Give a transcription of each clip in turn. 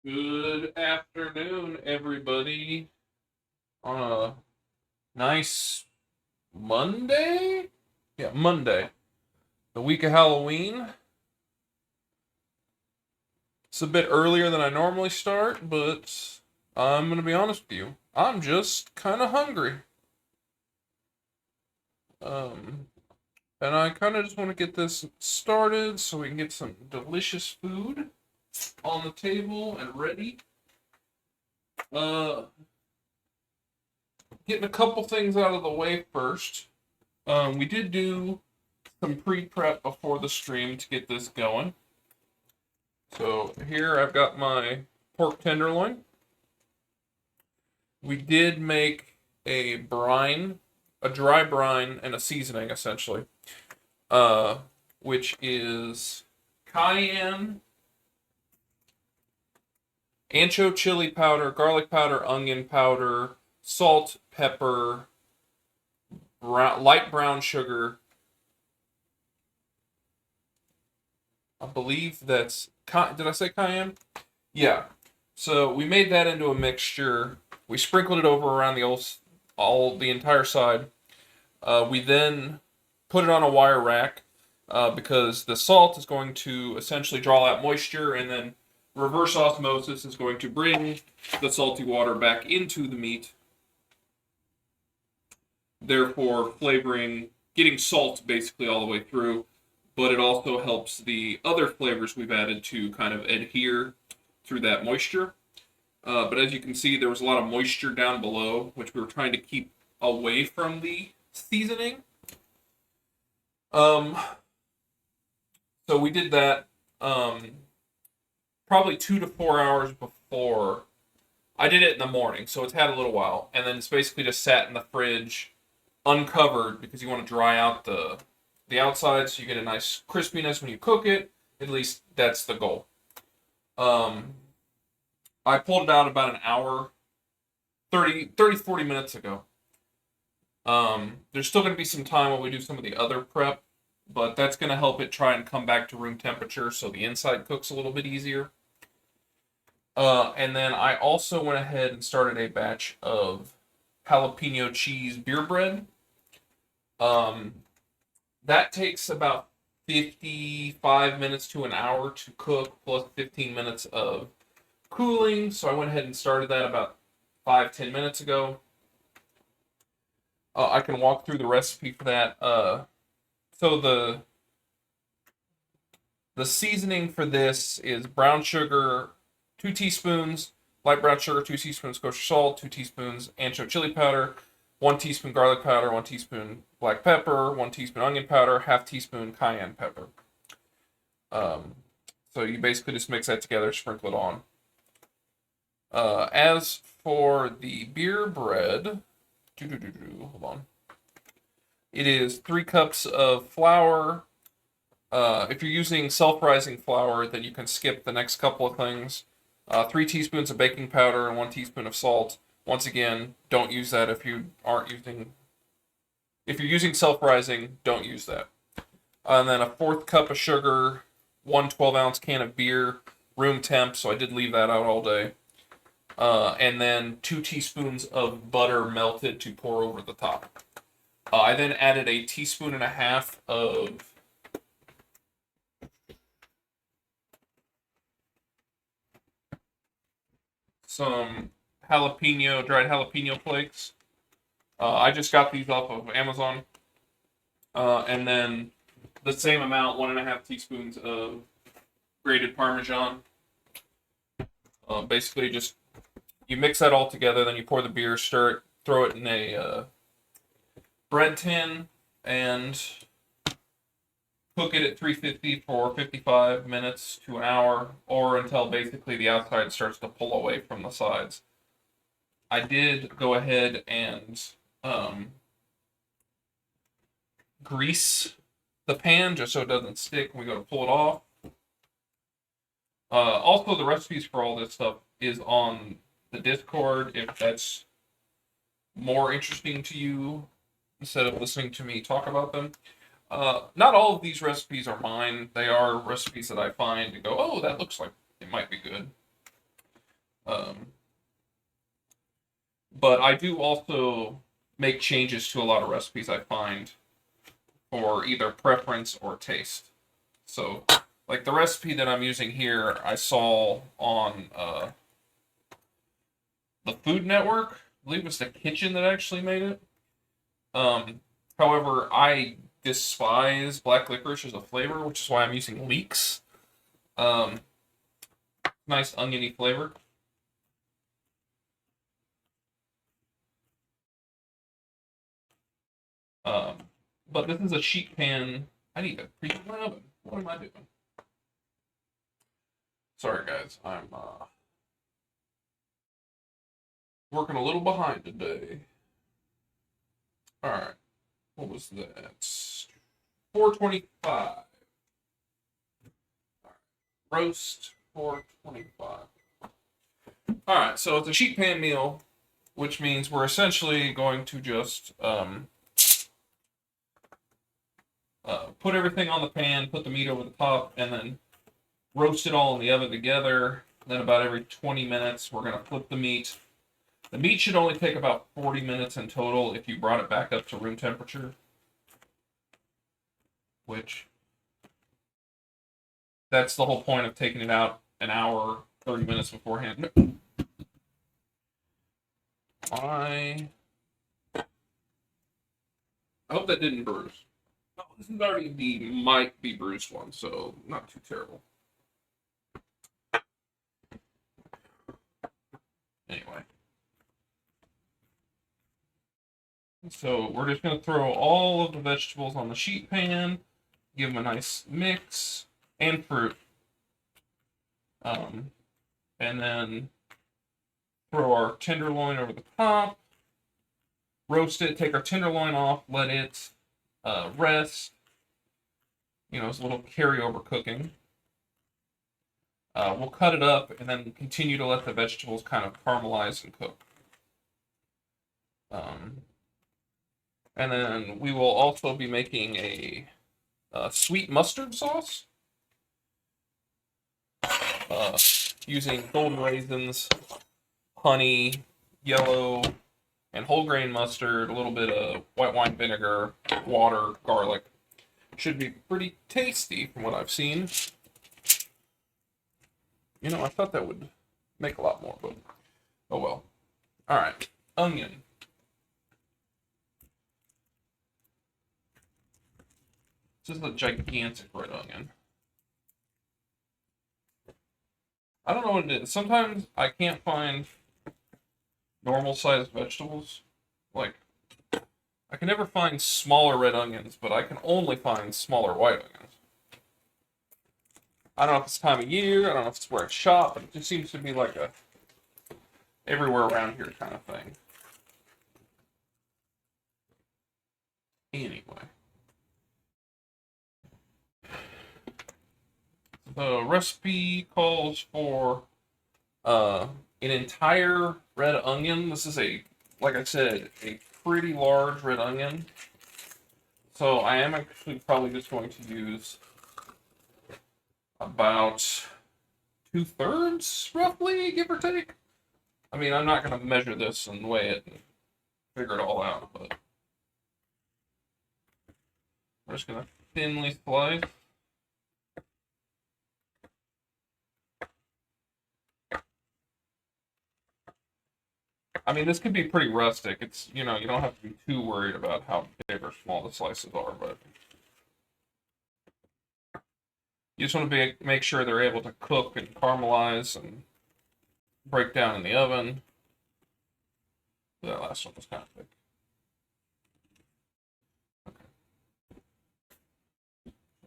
Good afternoon, everybody. On a nice Monday? Yeah, Monday. The week of Halloween. It's a bit earlier than I normally start, but I'm going to be honest with you. I'm just kind of hungry. Um, and I kind of just want to get this started so we can get some delicious food on the table and ready. Uh, Getting a couple things out of the way first. We did do some pre-prep before the stream to get this going. So here I've got my pork tenderloin. We did make a brine, a dry brine, and a seasoning essentially, uh, which is cayenne, ancho chili powder, garlic powder, onion powder, salt, pepper, light brown sugar. I believe that's did I say cayenne? Yeah. So we made that into a mixture. We sprinkled it over around the entire side. We then put it on a wire rack because the salt is going to essentially draw out moisture, and then reverse osmosis is going to bring the salty water back into the meat, therefore flavoring, getting salt basically all the way through. But it also helps the other flavors we've added to kind of adhere through that moisture. But as you can see, there was a lot of moisture down below, which we were trying to keep away from the seasoning. Um, so we did that probably 2 to 4 hours before. I did it in the morning, so it's had a little while, and then it's basically just sat in the fridge, uncovered, because you want to dry out the outside so you get a nice crispiness when you cook it. At least that's the goal. I pulled it out about an hour, 40 minutes ago. There's still going to be some time while we do some of the other prep, but that's going to help it try and come back to room temperature so the inside cooks a little bit easier. And then I also went ahead and started a batch of jalapeno cheese beer bread. That takes about 55 minutes to an hour to cook, plus 15 minutes of cooling. So I went ahead and started that about 5-10 minutes ago. I can walk through the recipe for that. So the seasoning for this is brown sugar, 2 teaspoons, light brown sugar, 2 teaspoons kosher salt, 2 teaspoons ancho chili powder, 1 teaspoon garlic powder, 1 teaspoon black pepper, 1 teaspoon onion powder, half-teaspoon cayenne pepper. So you basically just mix that together, sprinkle it on. As for the beer bread, hold on. It is 3 cups of flour. If you're using self-rising flour, then you can skip the next couple of things. 3 teaspoons of baking powder and 1 teaspoon of salt. Once again, don't use that if you aren't using. If you're using self-rising, don't use that. And then a 1/4 cup of sugar, 1 12-ounce can of beer, room temp. So I did leave that out all day. And then 2 teaspoons of butter melted to pour over the top. I then added a 1.5 teaspoons of some dried jalapeno flakes. I just got these off of Amazon. And then the same amount, 1.5 teaspoons of grated Parmesan. Basically, just you mix that all together, then you pour the beer, stir it, throw it in a bread tin, and cook it at 350 for 55 minutes to an hour, or until basically the outside starts to pull away from the sides. I did go ahead and grease the pan just so it doesn't stick when we go to pull it off. Also, the recipes for all this stuff is on the Discord if that's more interesting to you instead of listening to me talk about them. Not all of these recipes are mine. They are recipes that I find and go, oh, that looks like it might be good. But I do also make changes to a lot of recipes I find for either preference or taste. So, like the recipe that I'm using here, I saw on the Food Network. I believe it was the kitchen that actually made it. Um, However, I despise black licorice as a flavor, which is why I'm using Leeks. Um, Nice oniony flavor. Um, but this is a sheet pan. I need to preheat my oven. What am I doing? Sorry, guys. I'm working a little behind today. All right. What was that? 425. Roast 425. All right. So it's a sheet pan meal, which means we're essentially going to just put everything on the pan, put the meat over the top, and then roast it all in the oven together. Then about every 20 minutes, we're going to flip the meat. The meat should only take about 40 minutes in total if you brought it back up to room temperature. Which, that's the whole point of taking it out an hour, 30 minutes beforehand. I hope that didn't bruise. Oh, this is already the might be bruised one, so not too terrible. Anyway. So we're just going to throw all of the vegetables on the sheet pan, give them a nice mix, and fruit. And then throw our tenderloin over the top, roast it, take our tenderloin off, let it rest. You know, it's a little carryover cooking. We'll cut it up and then continue to let the vegetables kind of caramelize and cook. And then we will also be making a sweet mustard sauce using golden raisins, honey, yellow, and whole grain mustard, a little bit of white wine vinegar, water, garlic. Should be pretty tasty from what I've seen. You know, I thought that would make a lot more, but oh well. All right, onion. This is a gigantic red onion. I don't know what it is. Sometimes I can't find normal sized vegetables. Like, I can never find smaller red onions, but I can only find smaller white onions. I don't know if it's time of year, I don't know if it's where it's shot, but it just seems to be like a everywhere around here kind of thing. Anyway. The recipe calls for an entire red onion. This is like I said, a pretty large red onion. So I am actually probably just going to use about 2/3, roughly, give or take. I mean, I'm not going to measure this and weigh it and figure it all out, but I'm just going to thinly slice. I mean, this could be pretty rustic. It's, you know, you don't have to be too worried about how big or small the slices are, but you just want to make sure they're able to cook and caramelize and break down in the oven. That last one was kind of thick. Okay.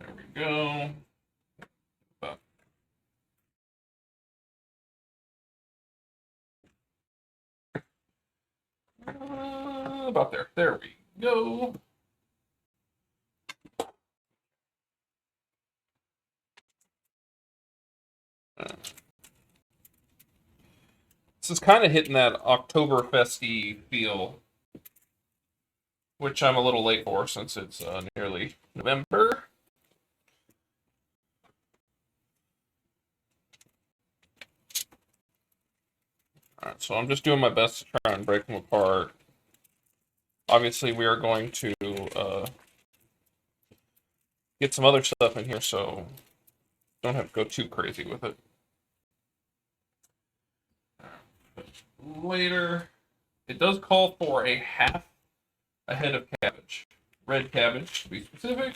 There we go. About there. There we go. This is kind of hitting that Oktoberfesty feel, which I'm a little late for since it's nearly November. Alright, so I'm just doing my best to try and break them apart. Obviously, we are going to get some other stuff in here, so don't have to go too crazy with it. Later, it does call for a half a head of cabbage. Red cabbage, to be specific.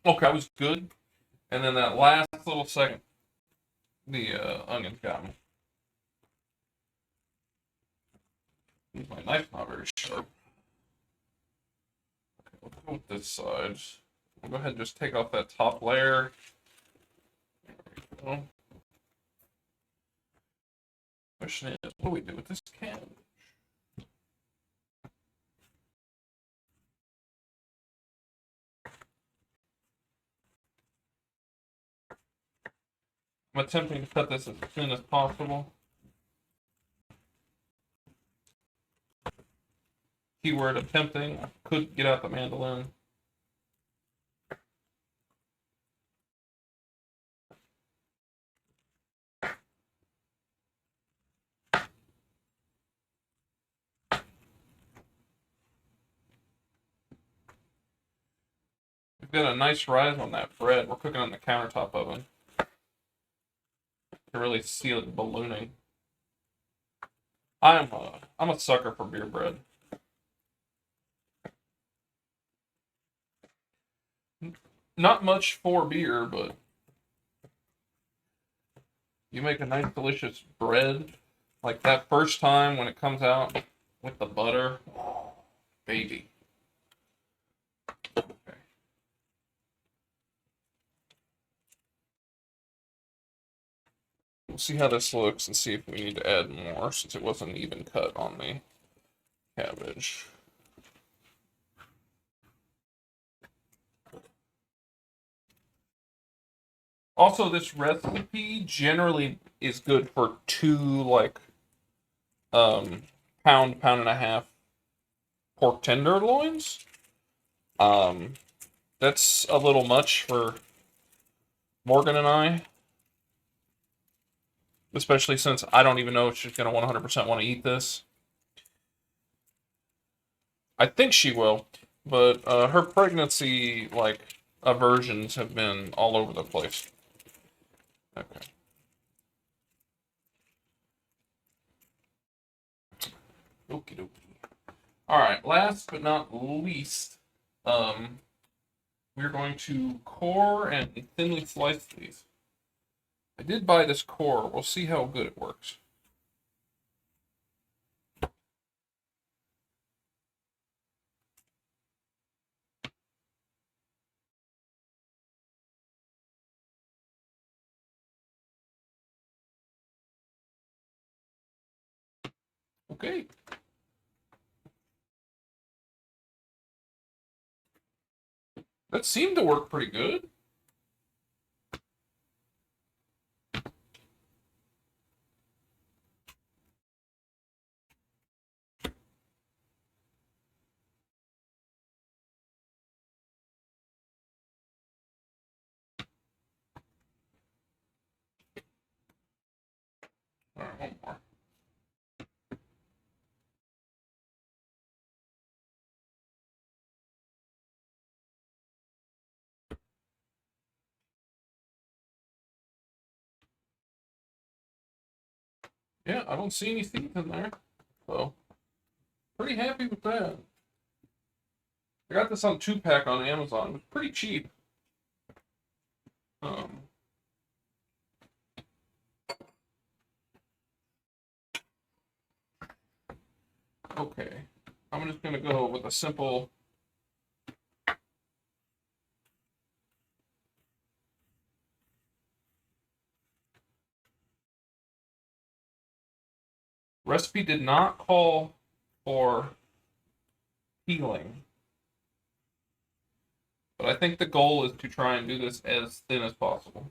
Okay, I was good. And then that last little second, the onions got me. My knife's not very sharp. Okay, let's go with this side. I'll go ahead and just take off that top layer. There we go. Question is, what do we do with this cabbage? I'm attempting to cut this as thin as possible. Keyword attempting. I could get out the mandolin. We've got a nice rise on that bread. We're cooking on the countertop oven. To really seal it ballooning. I'm a sucker for beer bread. Not much for beer, but you make a nice delicious bread like that first time when it comes out with the butter. Oh, baby. Okay. We'll see how this looks and see if we need to add more since it wasn't even cut on the cabbage. Also, this recipe generally is good for two, like, pound and a half pork tenderloins. That's a little much for Morgan and I. Especially since I don't even know if she's going to 100% want to eat this. I think she will, but her pregnancy, like, aversions have been all over the place. Okay. Okie dokie. Alright, last but not least, we're going to core and thinly slice these. I did buy this core. We'll see how good it works. Okay. That seemed to work pretty good. Alright, one more. Yeah, I don't see any seeds in there. So, pretty happy with that. I got this on 2-pack on Amazon. It was pretty cheap. Okay. I'm just going to go with a simple recipe did not call for peeling. But I think the goal is to try and do this as thin as possible.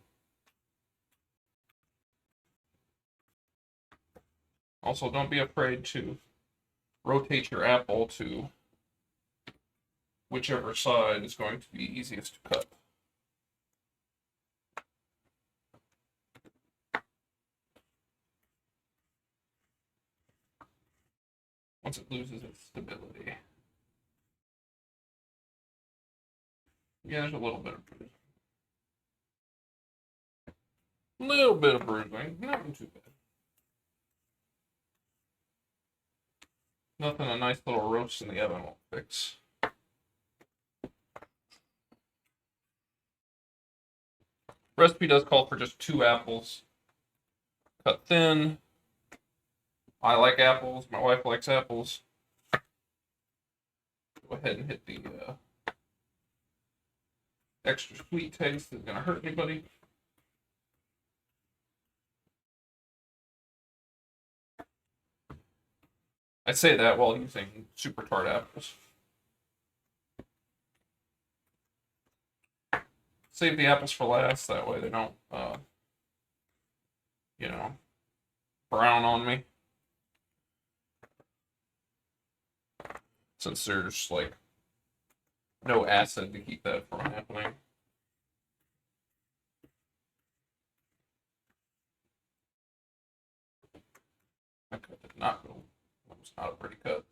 Also, don't be afraid to rotate your apple to whichever side is going to be easiest to cut. Once it loses its stability. Yeah, there's a little bit of bruising. A little bit of bruising, nothing too bad. Nothing a nice little roast in the oven won't fix. Recipe does call for just 2 apples. Cut thin. I like apples. My wife likes apples. Go ahead and hit the extra sweet taste. Isn't gonna hurt anybody. I say that while using super tart apples. Save the apples for last. That way they don't, you know, brown on me. Since there's like no acid to keep that from happening. That cut did not go. That was not a pretty cut.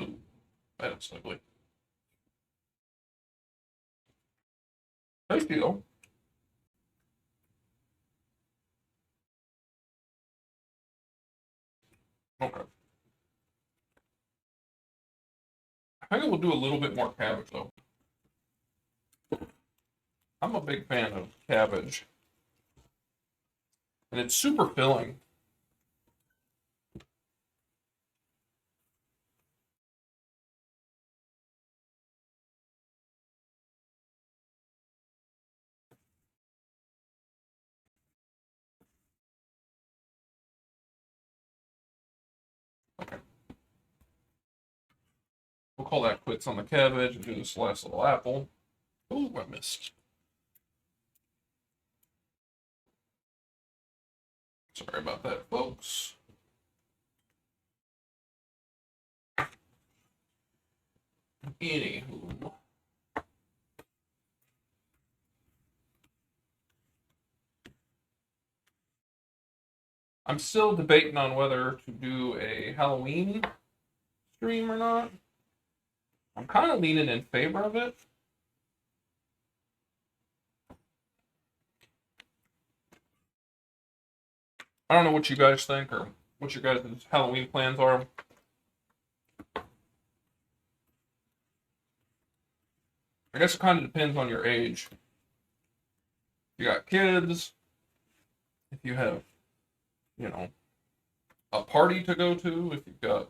Ooh, that looks ugly. Tasty though. Okay. I think we'll do a little bit more cabbage though. I'm a big fan of cabbage. And it's super filling. Okay. We'll call that quits on the cabbage and do this last little apple. Ooh, I missed. Sorry about that, folks. Anywho. I'm still debating on whether to do a Halloween stream or not. I'm kind of leaning in favor of it. I don't know what you guys think or what your guys' Halloween plans are. I guess it kind of depends on your age. If you got kids, if you have, you know, a party to go to, if you've got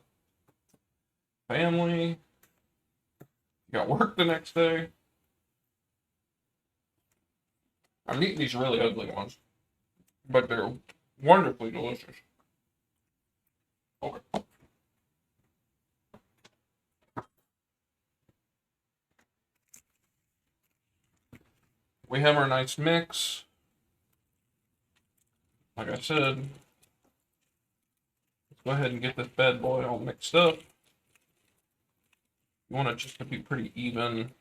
family, you got work the next day. I'm eating these really ugly ones, but they're wonderfully delicious. Okay. We have our nice mix. Like I said, let's go ahead and get this bad boy all mixed up. You want it just to be pretty even.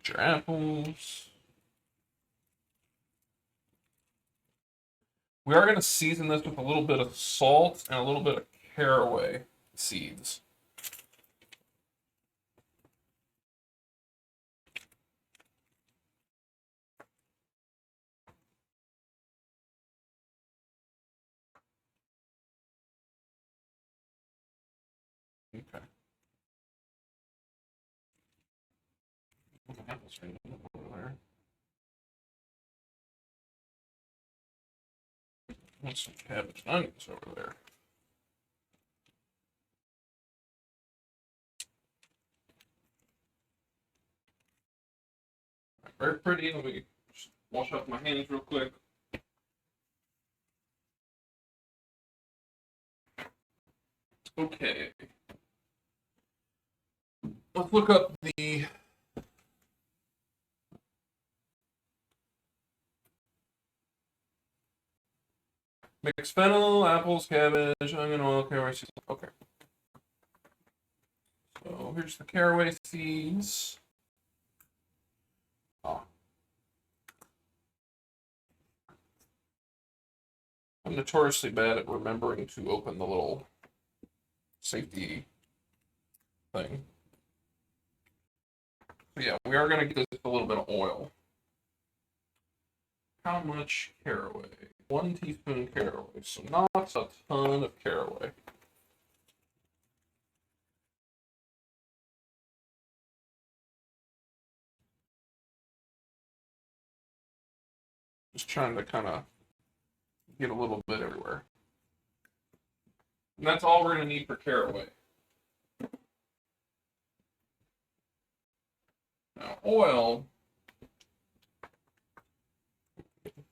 Get your apples. We are going to season this with a little bit of salt and a little bit of caraway seeds. Okay. Apples right over there. What's some cabbage and onions over there? Very pretty. Let me just wash off my hands real quick. Okay. Let's look up the Mix fennel, apples, cabbage, onion oil, caraway seeds. Okay. So here's the caraway seeds. Oh. I'm notoriously bad at remembering to open the little safety thing. So yeah, we are going to get this a little bit of oil. How much caraway? 1 teaspoon caraway, so not a ton of caraway. Just trying to kind of get a little bit everywhere. And that's all we're going to need for caraway. Now, oil,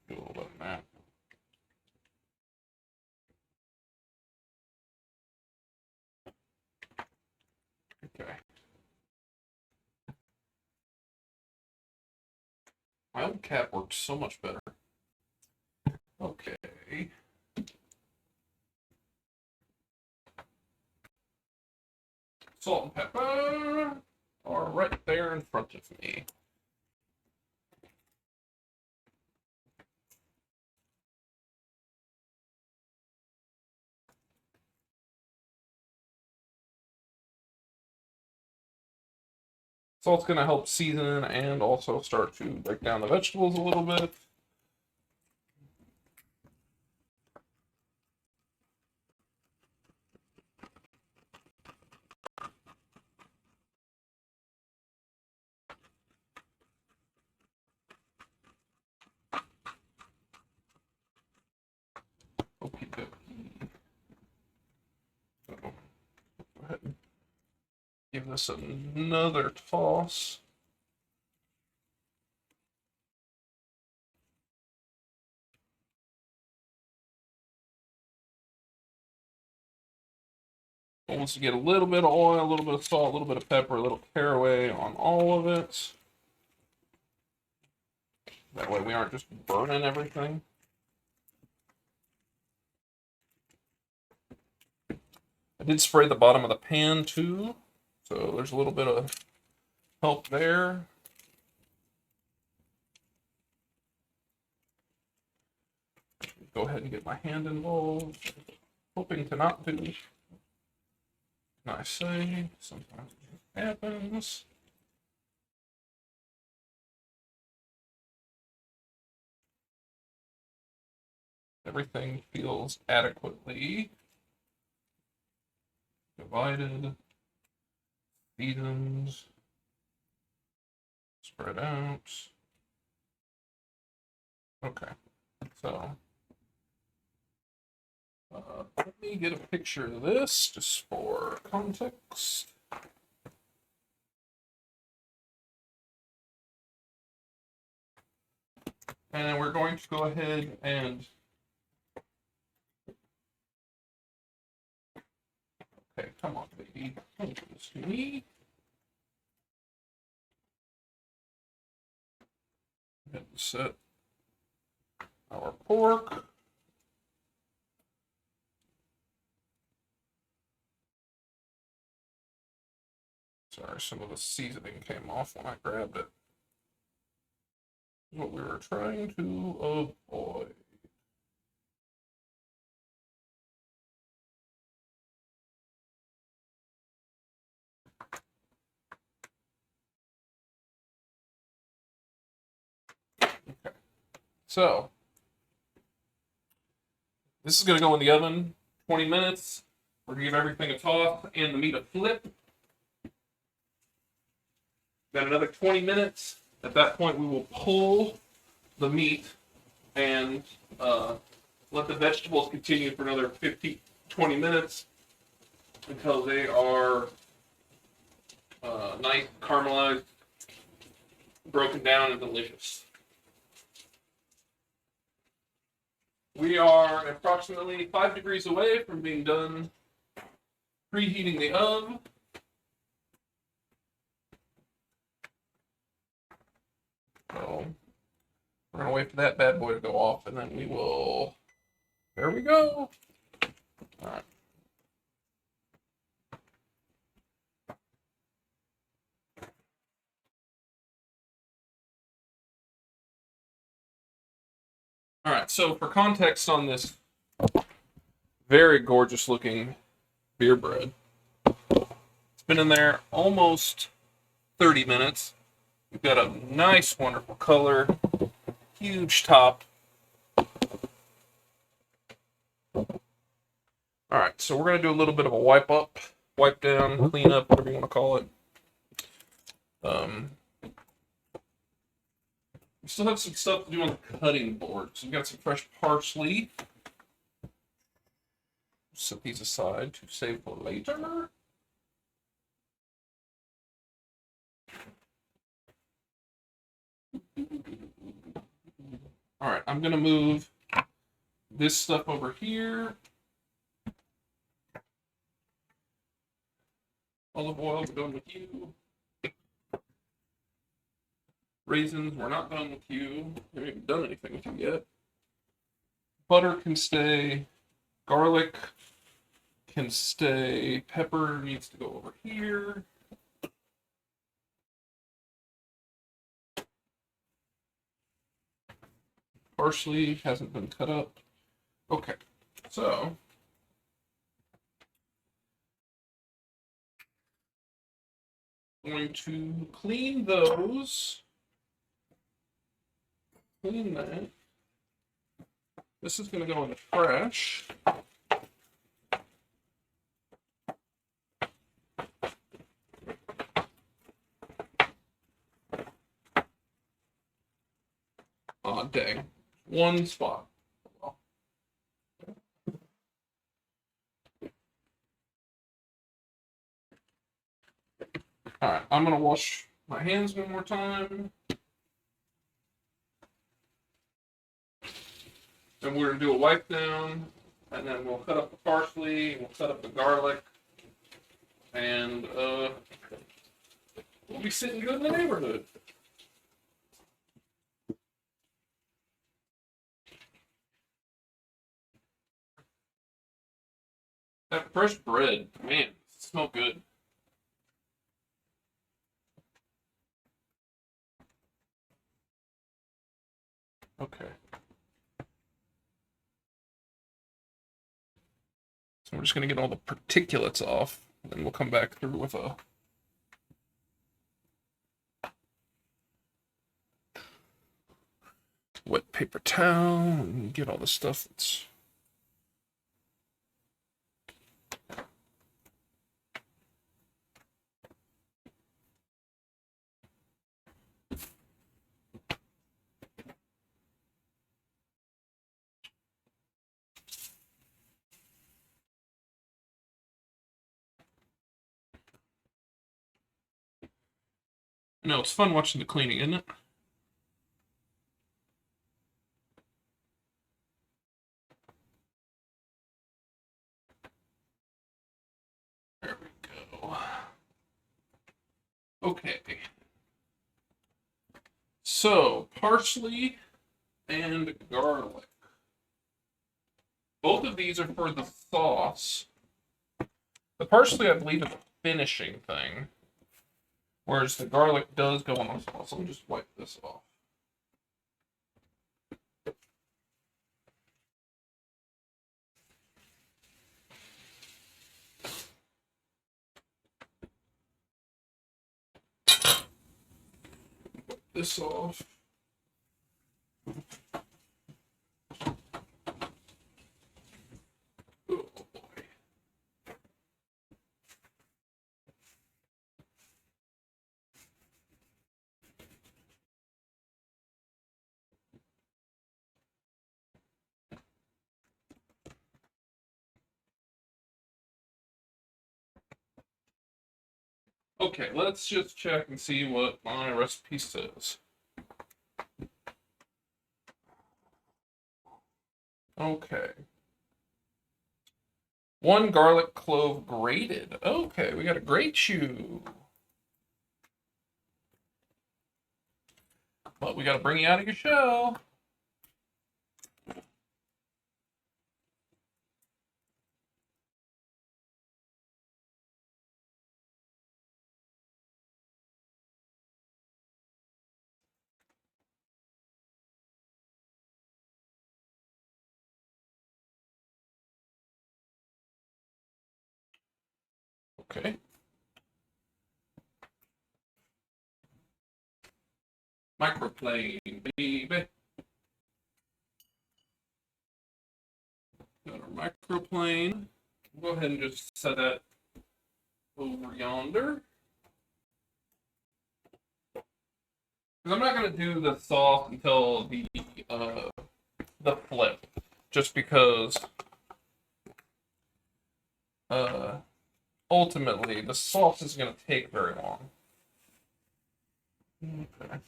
do a little bit of that. Okay. My old cap works so much better. Okay. Salt and pepper are right there in front of me. Salt's going to help season and also start to break down the vegetables a little bit. Okie dokie. So, go ahead and give this another toss. Wants to get a little bit of oil, a little bit of salt, a little bit of pepper, a little caraway on all of it. That way we aren't just burning everything. I did spray the bottom of the pan too, so there's a little bit of help there. Go ahead and get my hand involved. Hoping to not do. I say, sometimes it happens. Everything feels adequately divided, seasoned, spread out. Okay, so let me get a picture of this just for context. And we're going to go ahead and okay, come on, baby. Don't do this to me. And set our pork. Sorry, some of the seasoning came off when I grabbed it. What we were trying to avoid. Okay. So, this is going to go in the oven 20 minutes. We're going to give everything a toss and the meat a flip. Got another 20 minutes. At that point, we will pull the meat and let the vegetables continue for another 20 minutes until they are nice, caramelized, broken down, and delicious. We are approximately 5 degrees away from being done preheating the oven. So we're going to wait for that bad boy to go off, and then we will There we go. All right. All right, so for context on this very gorgeous looking beer bread, it's been in there almost 30 minutes. We've got a nice, wonderful color, huge top. All right, so we're going to do a little bit of a wipe up, wipe down, clean up, whatever you want to call it. We still have some stuff to do on the cutting board. So we've got some fresh parsley. Set these aside to save for later. All right, I'm going to move this stuff over here. Olive oil, we're done with you. Raisins, we're not done with you. We haven't done anything with you yet. Butter can stay. Garlic can stay. Pepper needs to go over here. Parsley hasn't been cut up. Okay, so I'm going to clean those. Clean that. This is going to go in the trash. Aw, dang. One spot. Alright, I'm going to wash my hands one more time. Then we're going to do a wipe down. And then we'll cut up the parsley. We'll cut up the garlic. And we'll be sitting good in the neighborhood. That fresh bread, man, it smells good. Okay. So we're just going to get all the particulates off, and then we'll come back through with a wet paper towel and get all the stuff that's... No, it's fun watching the cleaning, isn't it? There we go. Okay. So, parsley and garlic. Both of these are for the sauce. The parsley, I believe, is a finishing thing. Whereas the garlic does go on the sauce. Let me just wipe this off. Wipe this off. Oh boy. Okay, let's just check and see what my recipe says. Okay. 1 garlic clove grated. Okay, we got a grate chew. But we gotta bring you out of your shell. Okay. Microplane, baby. Got our microplane. We'll go ahead and just set that over yonder. Because I'm not going to do the sauce until the flip. Just because ultimately the sauce is going to take very long. Okay.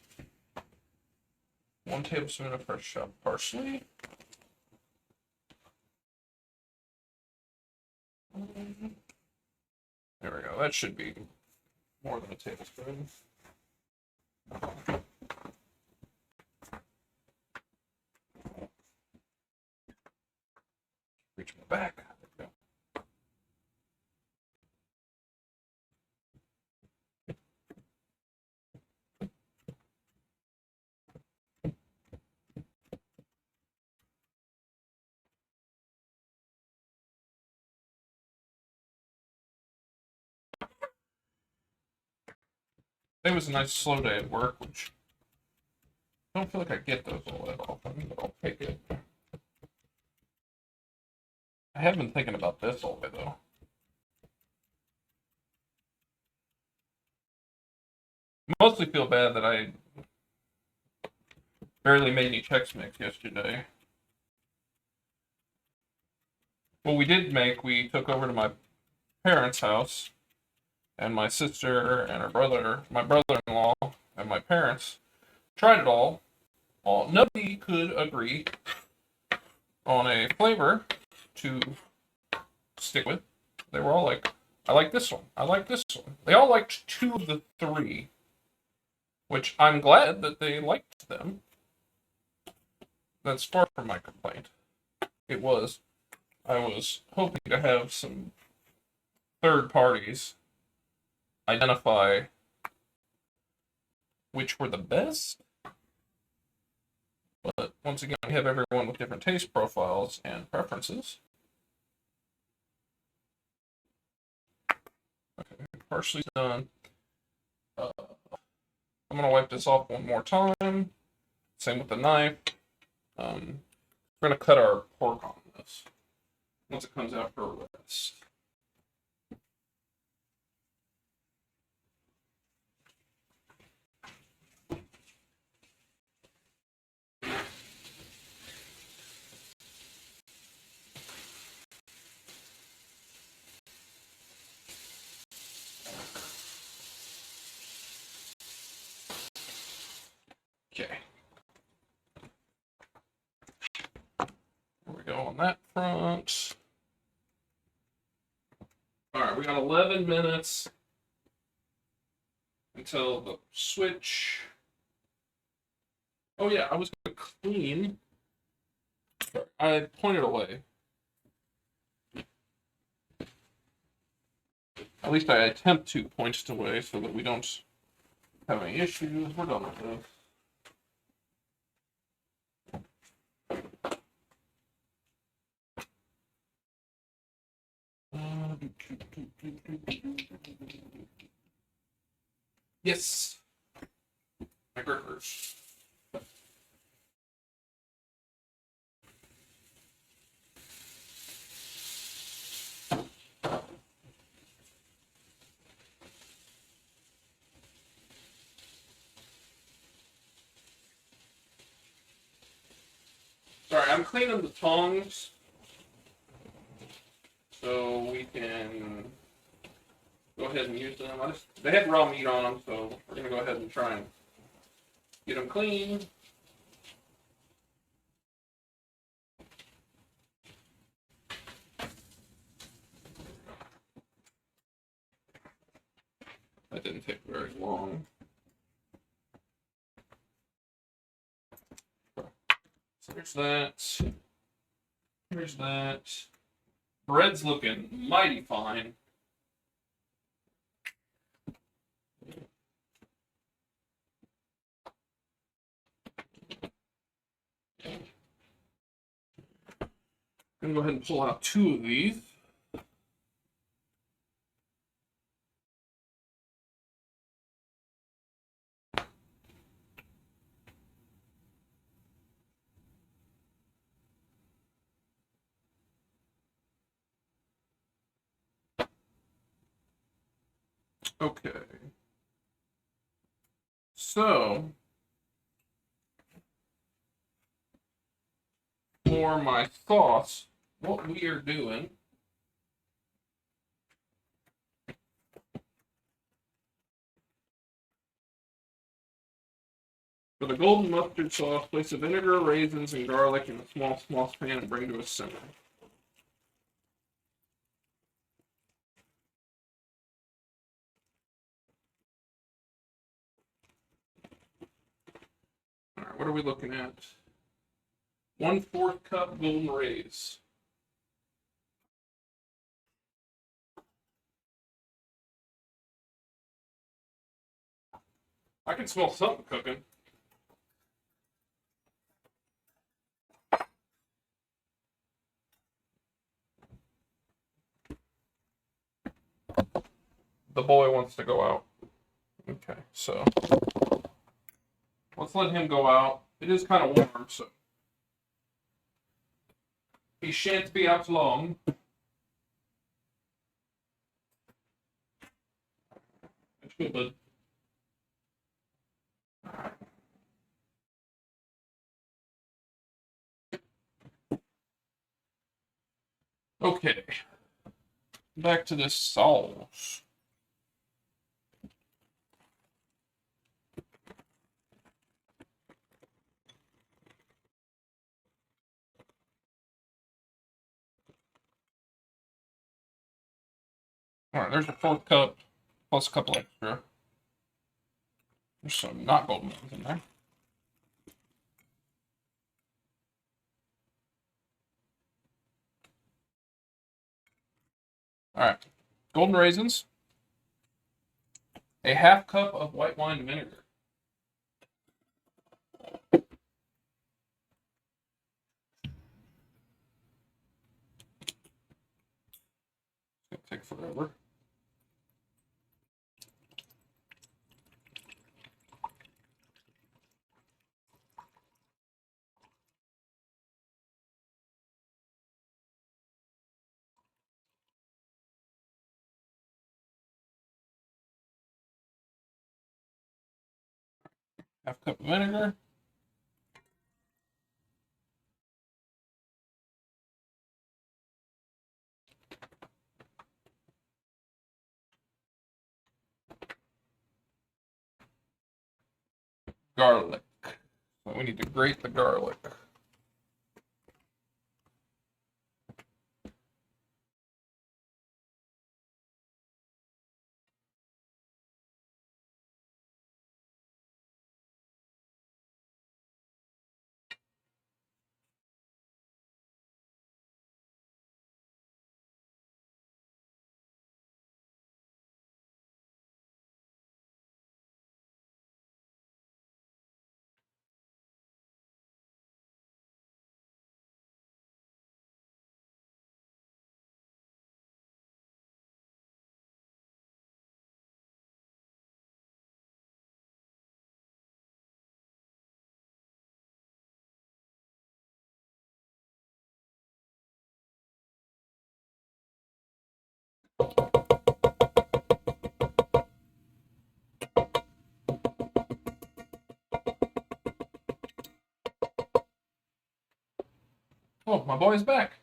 1 tablespoon of fresh chopped parsley. There we go. That should be more than a tablespoon. Reach my back. There we go. It was a nice slow day at work, which I don't feel like I get those all that often, but I'll take it. I have been thinking about this all day, though. Mostly feel bad that I barely made any Chex Mix yesterday. What we did make, we took over to my parents' house, and my sister and her brother, my brother-in-law, and my parents tried it all. Nobody could agree on a flavor to stick with. They were all like, I like this one. I like this one. They all liked 2 of the 3, which I'm glad that they liked them. That's far from my complaint. It was. I was hoping to have some third parties identify which were the best. But once again, we have everyone with different taste profiles and preferences. Okay, parsley's done. I'm going to wipe this off one more time. Same with the knife. We're going to cut our pork on this once it comes out for a rest. Okay. There we go on that front. Alright, we got 11 minutes until the switch. Oh yeah, I was going to clean. Sorry, I pointed away. At least I attempt to point it away so that we don't have any issues. We're done with this. Yes. My grippers. Sorry, I'm cleaning the tongs so we can go ahead and use them. They had raw meat on them, so we're going to go ahead and try and get them clean. That didn't take very long. So there's that. Here's that. Bread's looking mighty fine. I'm gonna go ahead and pull out 2 of these. Okay. So, for my sauce, what we are doing for the golden mustard sauce, place the vinegar, raisins, and garlic in a small saucepan and bring to a simmer. All right, what are we looking at? 1/4 cup golden raise. I can smell something cooking. The boy wants to go out. Okay, so let's let him go out. It is kind of warm, so he shan't be out long. That's good, bud. Okay, back to this sauce. All right, there's a 4th cup plus a couple extra. There's some not golden ones in there. All right, golden raisins, a 1/2 cup of white wine vinegar, it's gonna take forever. Half cup of vinegar. Garlic. So we need to grate the garlic. Oh, my boy's back.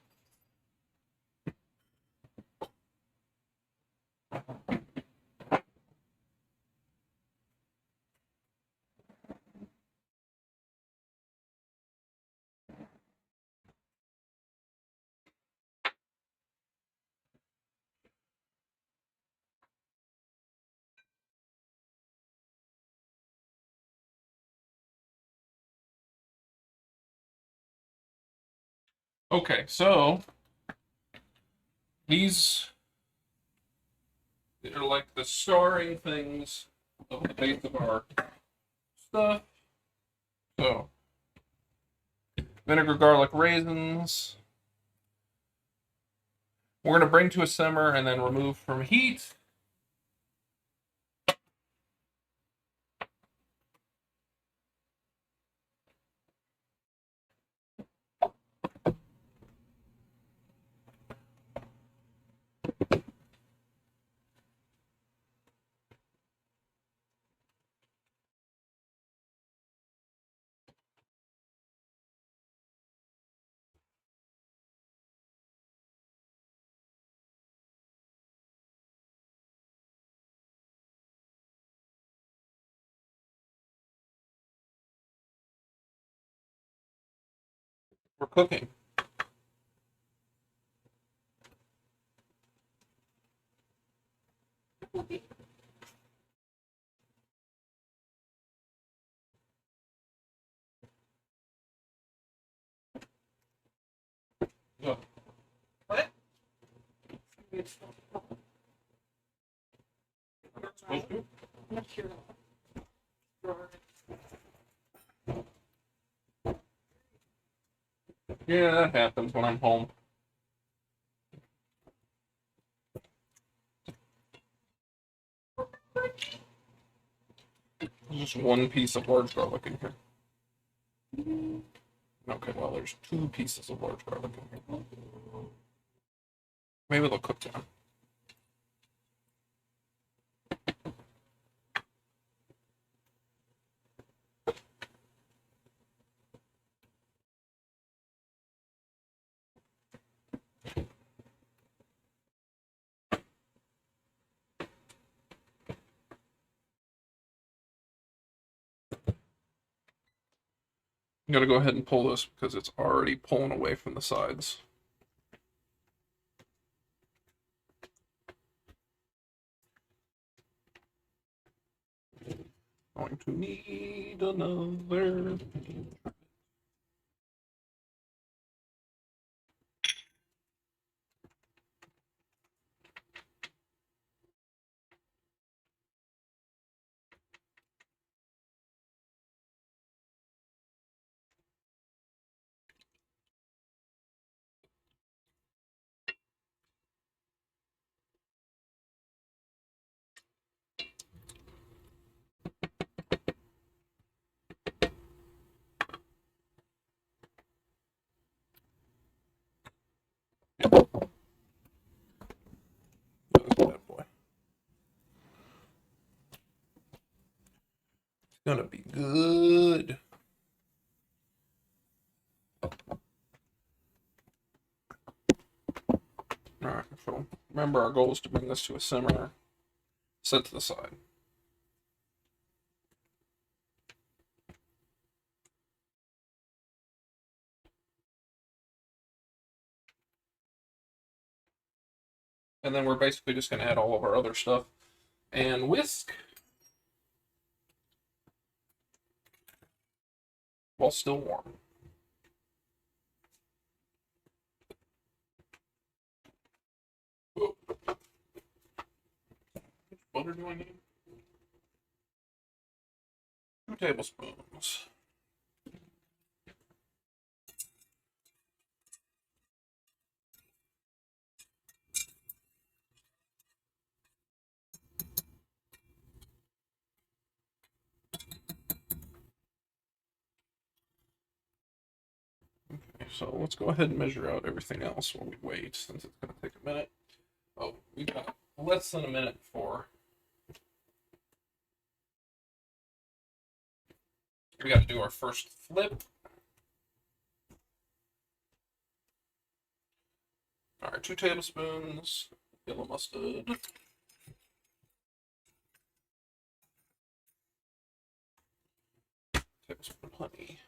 Okay, so these are like the starring things of the base of our stuff. So, vinegar, garlic, raisins. We're going to bring to a simmer and then remove from heat. We're cooking. Yeah. What? Not sure. Yeah, that happens when I'm home. There's just one piece of large garlic in here. Okay, well, there's two pieces of large garlic in here. Maybe they'll cook down. I'm gonna go ahead and pull this because it's already pulling away from the sides. Going to need another. Bad boy. It's gonna be good. Alright, so remember our goal is to bring this to a simmer, set to the side. And then we're basically just going to add all of our other stuff and whisk while still warm. Whoa. How much butter do I need? 2 tablespoons. Okay, so let's go ahead and measure out everything else while we wait, since it's going to take a minute. Oh, we've got less than a minute before. We got to do our first flip. All right, 2 tablespoons yellow mustard. Tablespoon honey.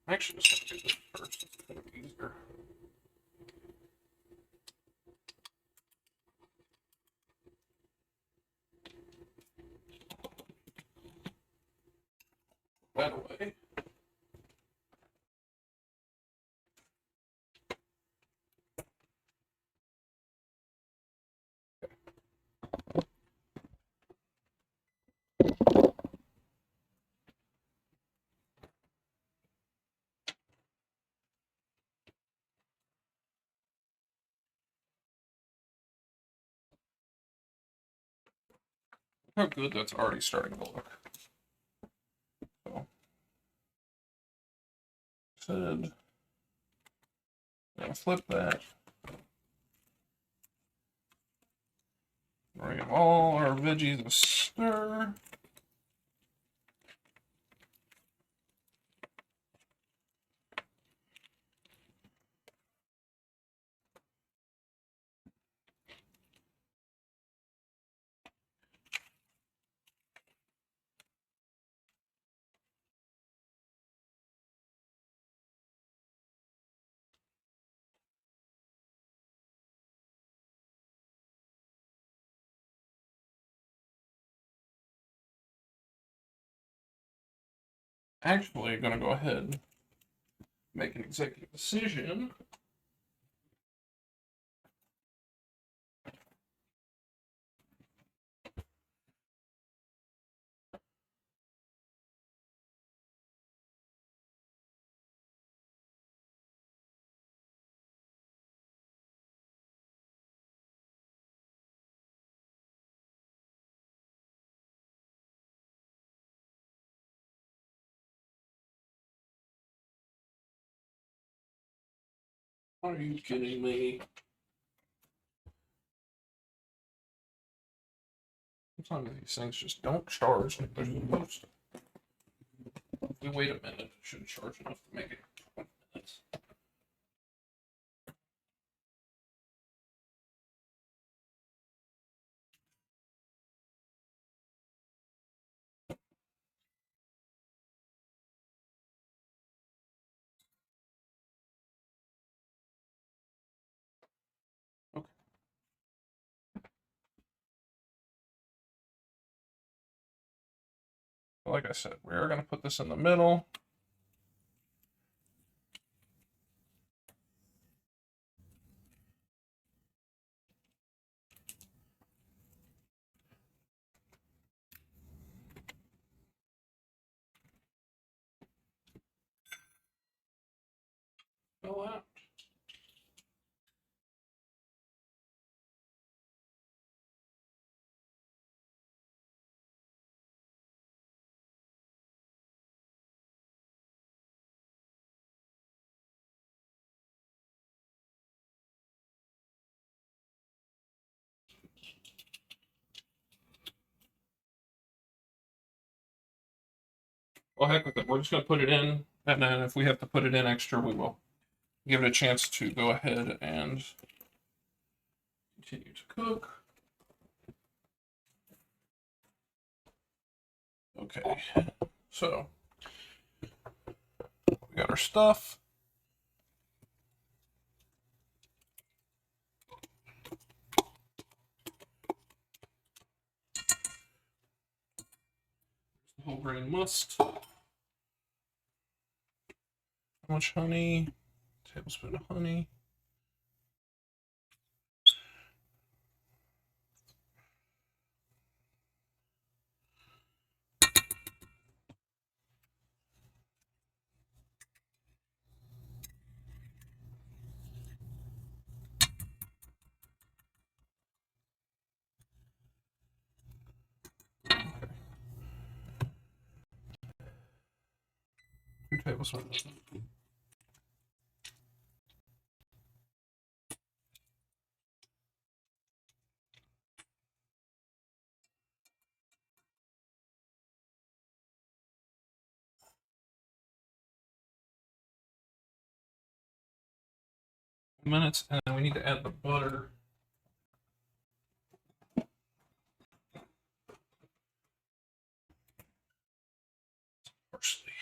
I'm actually just going to do this first. It's going to be easier. That away. How good that's already starting to look. So, said, gonna flip that. Bring all our veggies a stir. actually going to go ahead and make an executive decision. Are you kidding me? Sometimes these things just don't charge like they're supposed to. If we wait a minute, it should charge enough to make it 20 minutes. Okay. Like I said, we're going to put this in the middle. Fill out. Well, heck with it. We're just going to put it in, and then if we have to put it in extra, we will. Give it a chance to go ahead and continue to cook. Okay, so we got our stuff. Whole grain must. How much honey? Tablespoon of honey. Two tablespoons. Minutes, and then we need to add the butter. Parsley.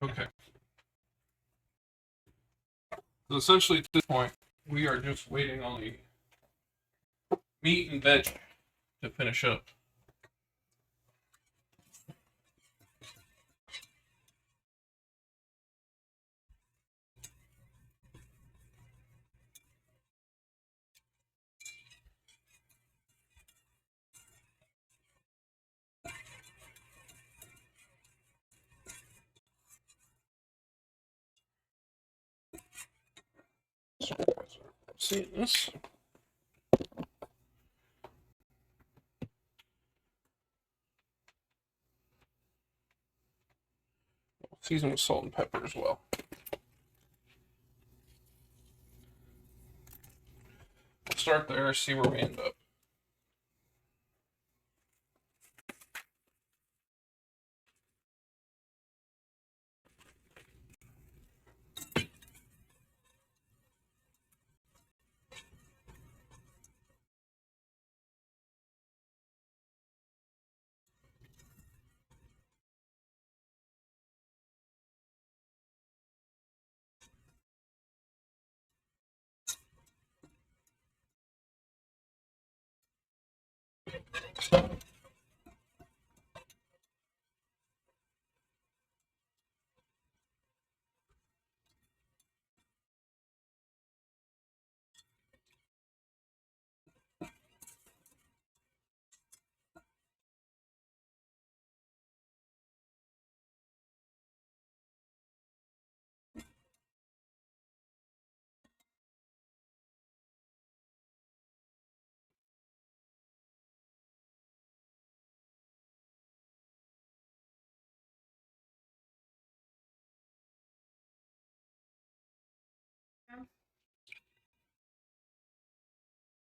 Okay. So essentially, at this point, we are just waiting on the meat and veg to finish up. see this. Season with salt and pepper as well. We'll start there, see where we end up.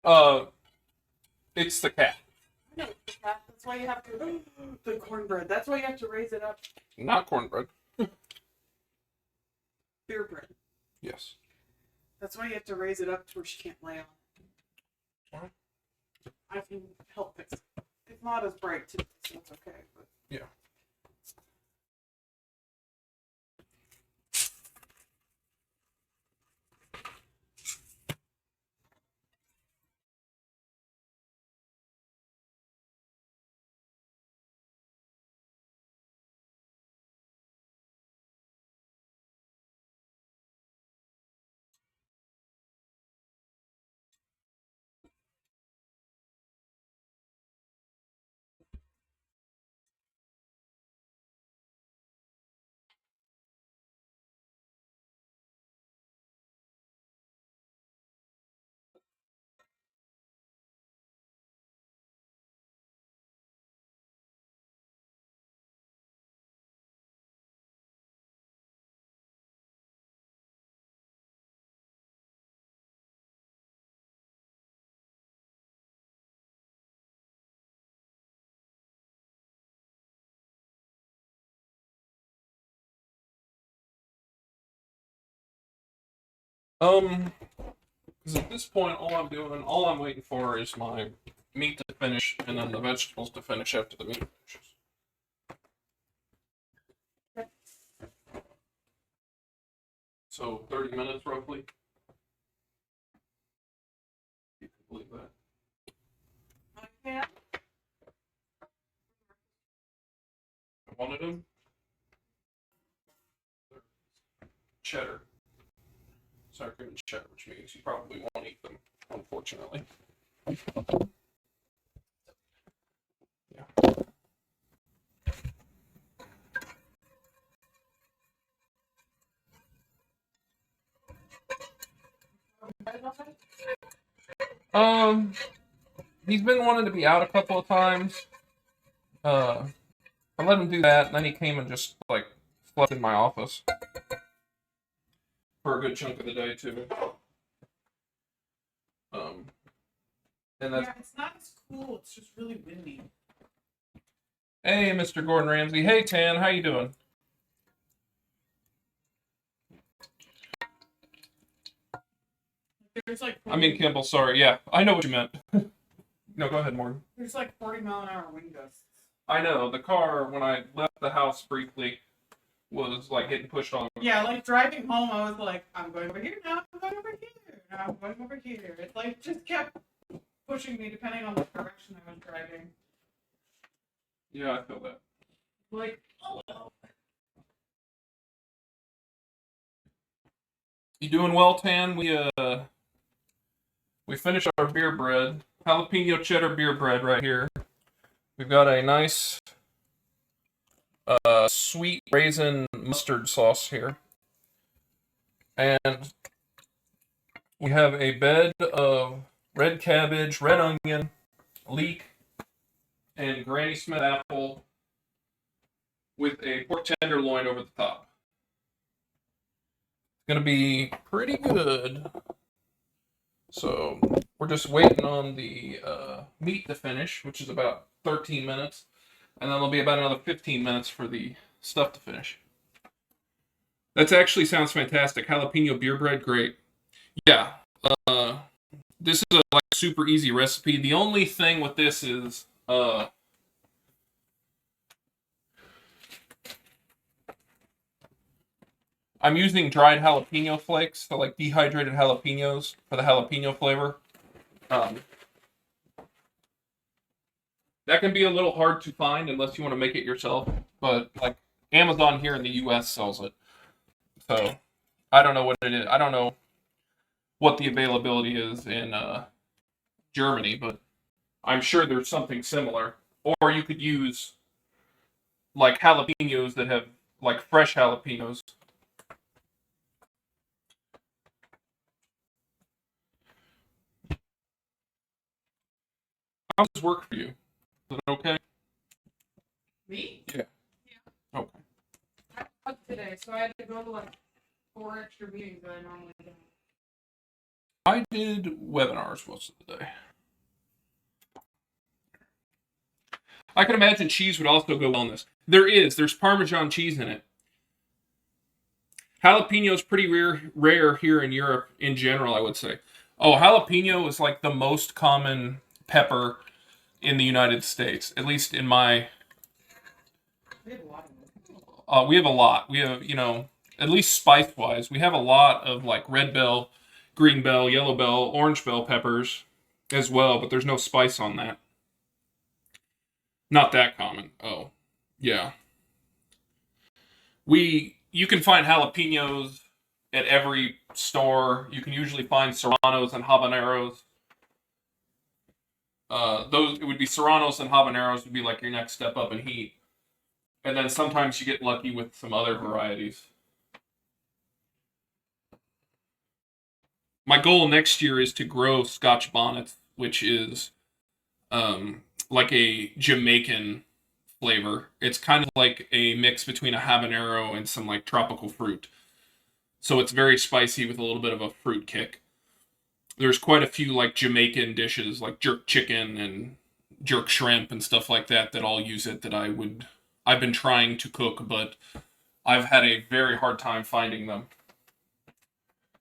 Uh, it's the cat. No, that's why you have to. The cornbread. That's why you have to raise it up. Not cornbread. Beer bread. Yes. That's why you have to raise it up to where she can't lay on. What? I can help fix it. It's not as bright today, so it's okay. But... Yeah. Because at this point, all I'm waiting for is my meat to finish, and then the vegetables to finish after the meat finishes. So 30 minutes roughly. You can believe that. Okay. I wanted them. Cheddar. Sour cream and cheddar, which means you probably won't eat them, unfortunately. Yeah. He's been wanting to be out a couple of times. I let him do that, and then he came and just like slept in my office for a good chunk of the day too. And that's Yeah, it's not as cool. It's just really windy. Hey, Mr. Gordon Ramsay. Hey, Tan, how you doing? There's like. I mean, Kimball. Sorry. Yeah, I know what you meant. No, go ahead, Morgan. There's like 40-mile-an-hour wind gusts. I know the car when I left the house briefly was like getting pushed all over. Yeah, like driving home, I was like, I'm going over here now. I'm going over here. Now I'm going over here. It like just kept pushing me depending on the direction I was driving. Yeah, I feel that. Like, oh. You doing well, Tan? We finished our beer bread, jalapeno cheddar beer bread right here. We've got a nice sweet raisin mustard sauce here, and We have a bed of red cabbage, red onion, leek, and Granny Smith apple with a pork tenderloin over the top. It's gonna be pretty good. So we're just waiting on the meat to finish, which is about 13 minutes, and then there'll be about another 15 minutes for the stuff to finish. That actually sounds fantastic. Jalapeno beer bread, great. Yeah, this is a like super easy recipe. The only thing with this is I'm using dried jalapeno flakes, so like dehydrated jalapenos for the jalapeno flavor. Um, that can be a little hard to find unless you want to make it yourself, but like Amazon here in the U.S. sells it. So I don't know what it is. I don't know what the availability is in Germany, but I'm sure there's something similar. Or you could use like jalapenos that have like fresh jalapenos. How does this work for you? Is it okay? Me? Yeah. Yeah. Okay. I was today, so I had to go to like 4 extra meetings that I normally don't. I did webinars most of the day. I can imagine cheese would also go well in this. There's Parmesan cheese in it. Jalapeno is pretty rare here in Europe in general, I would say. Oh, jalapeno is like the most common pepper in the United States, at least in my. We have a lot of them. We have a lot. We have, at least spice wise, we have a lot of like red bell, green bell, yellow bell, orange bell peppers as well, but there's no spice on that. Not that common. Oh, yeah. You can find jalapenos at every store. You can usually find serranos and habaneros. Those it would be serranos and habaneros would be like your next step up in heat. And then sometimes you get lucky with some other varieties. My goal next year is to grow Scotch bonnets, which is like a Jamaican flavor. It's kind of like a mix between a habanero and some like tropical fruit. So it's very spicy with a little bit of a fruit kick. There's quite a few like Jamaican dishes like jerk chicken and jerk shrimp and stuff like that all use it that I've been trying to cook, but I've had a very hard time finding them.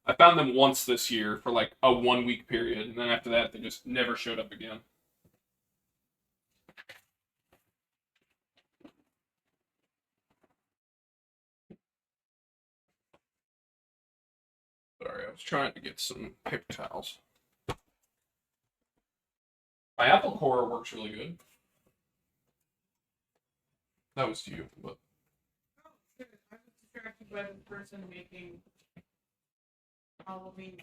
I found them once this year for like a 1 week period, and then after that they just never showed up again. Sorry, I was trying to get some paper towels. My apple core works really good. That was to you, but Oh, good. I was distracted by the person making Halloween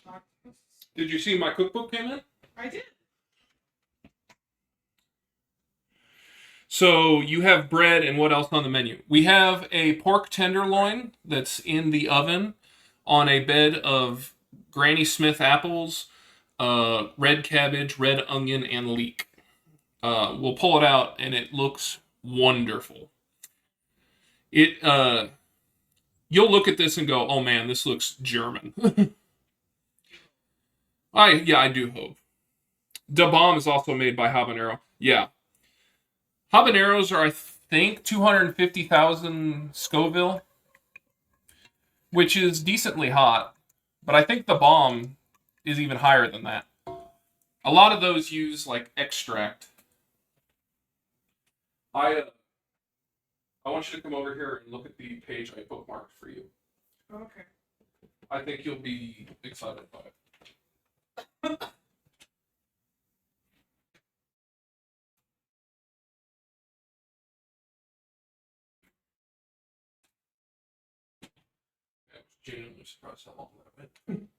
tacos. did you see my cookbook came in? I did. So you have bread and what else on the menu? We have a pork tenderloin that's in the oven on a bed of Granny Smith apples, red cabbage, red onion, and leek. We'll pull it out and it looks wonderful. You'll look at this and go, "Oh man, this looks German." I do hope. Da Bomb is also made by Habanero. Yeah. Habaneros are, I think, 250,000 Scoville, which is decently hot. But I think the bomb is even higher than that. A lot of those use like extract. I want you to come over here and look at the page I bookmarked for you. Okay. I think you'll be excited by it. I was genuinely surprised how long that went.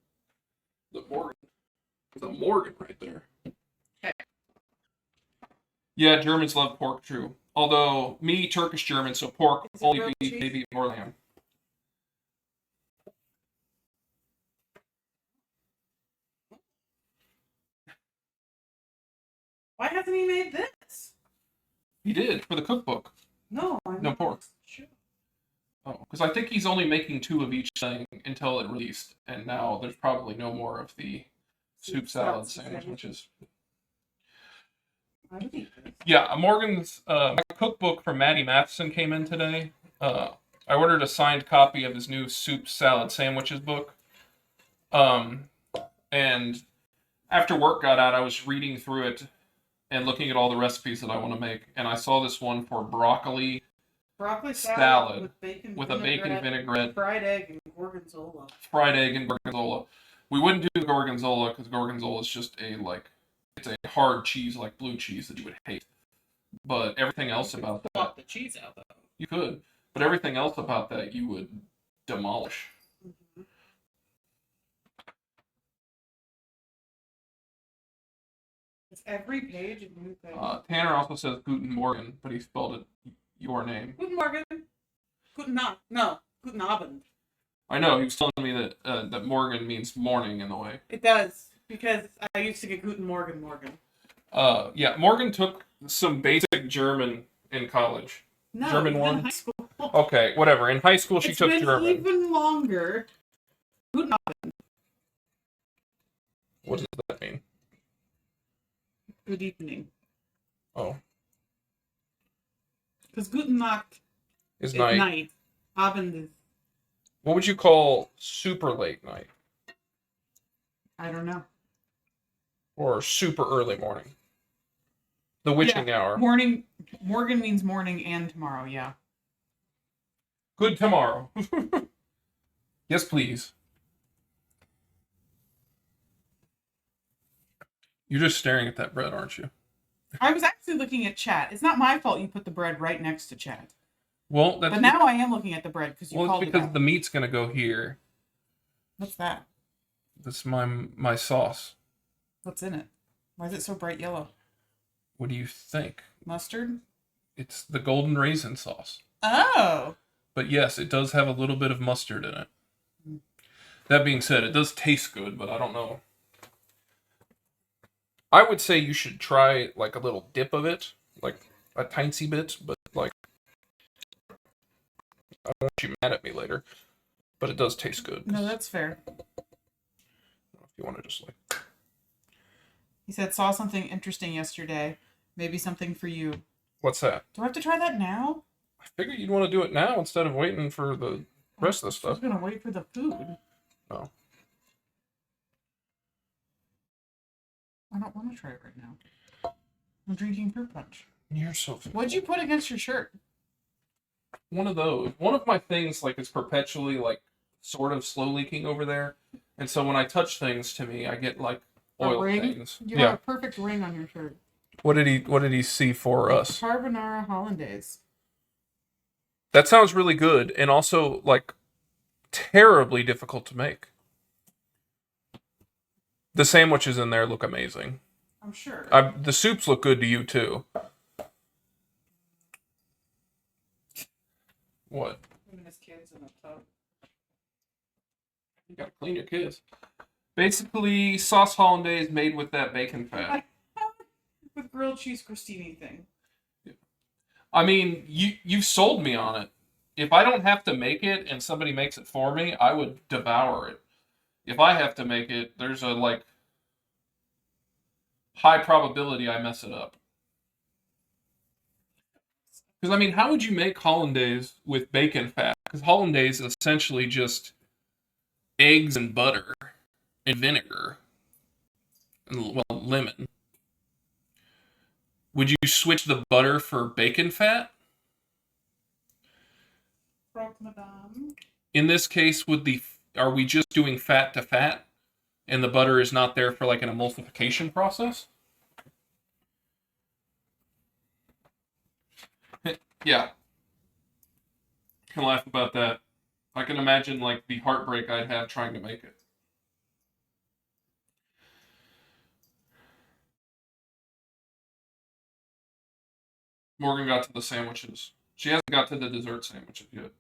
The Morgan right there. Okay. Yeah, Germans love pork too. Although me, Turkish German, so pork, Is it only grilled beef, cheese? maybe more lamb. Why hasn't he made this? He did for the cookbook. No, I'm No not pork. sure. Oh, because I think he's only making 2 of each thing until it released, and now there's probably no more of the soup salad sandwiches. I would eat this. Yeah, Morgan's my cookbook from Maddie Matheson came in today. I ordered a signed copy of his new soup salad sandwiches book. And after work got out, I was reading through it and looking at all the recipes that I want to make, and I saw this one for broccoli salad with bacon, with a bacon vinaigrette, fried egg, and gorgonzola. Fried egg and gorgonzola. We wouldn't do gorgonzola because gorgonzola is just it's a hard cheese like blue cheese that you would hate. But everything else about that, Swap the cheese out though. you could. But everything else about that, you would demolish. Mm-hmm. Is every page a new thing? Tanner also says Guten Morgen, but he spelled it your name. Guten Morgen. Guten Abend. No, Guten Abend. I know, he was telling me that that Morgan means morning in the way. It does, because I used to get Guten Morgen. Yeah, Morgan took some basic German in college. No, German in one? high school. Okay, whatever. In high school, she It's took been German. even longer. Guten Abend. What does that mean? Good evening. Oh. Because Guten Nacht Is is night. night. Abend is, What would you call super late night? I don't know. Or super early morning? The witching hour. Morning. Morgan means morning and tomorrow, yeah. Good tomorrow. Yes, please. You're just staring at that bread, aren't you? I was actually looking at chat. It's not my fault you put the bread right next to chat. Well, that's But now I am looking at the bread because you well, called it's it because out. the meat's gonna go here. What's that? That's my sauce. What's in it? Why is it so bright yellow? What do you think? Mustard? It's the golden raisin sauce. Oh! But yes, it does have a little bit of mustard in it. That being said, it does taste good, but I don't know. I would say you should try like a little dip of it, like a tiny bit, but like I don't want you mad at me later. But it does taste good. No, that's fair. If you want to just like. He said, saw something interesting yesterday. Maybe something for you. What's that? Do I have to try that now? I figured you'd want to do it now instead of waiting for the rest of the I was stuff. going to wait for the food. Oh. I don't want to try it right now. I'm drinking fruit punch. You're so. What'd you put against your shirt? One of those. One of my things like is perpetually like sort of slow leaking over there, and so when I touch things to me, I get like oil things. You have a perfect ring on your shirt. What did he see for us? Carbonara hollandaise. That sounds really good, and also like terribly difficult to make. The sandwiches in there look amazing. I'm sure. The soups look good to you too. What? His kids in the tub. You gotta clean your kids. Basically, sauce hollandaise made with that bacon fat. With grilled cheese crostini thing. I mean, you've sold me on it. If I don't have to make it and somebody makes it for me, I would devour it. If I have to make it, there's a like high probability I mess it up. Because I mean, how would you make hollandaise with bacon fat? Because hollandaise is essentially just eggs and butter and vinegar and well, lemon. Would you switch the butter for bacon fat? Madame. In this case, are we just doing fat to fat, and the butter is not there for like an emulsification process? Yeah. Can laugh about that. I can imagine like the heartbreak I'd have trying to make it. Morgan got to the sandwiches. She hasn't got to the dessert sandwiches yet.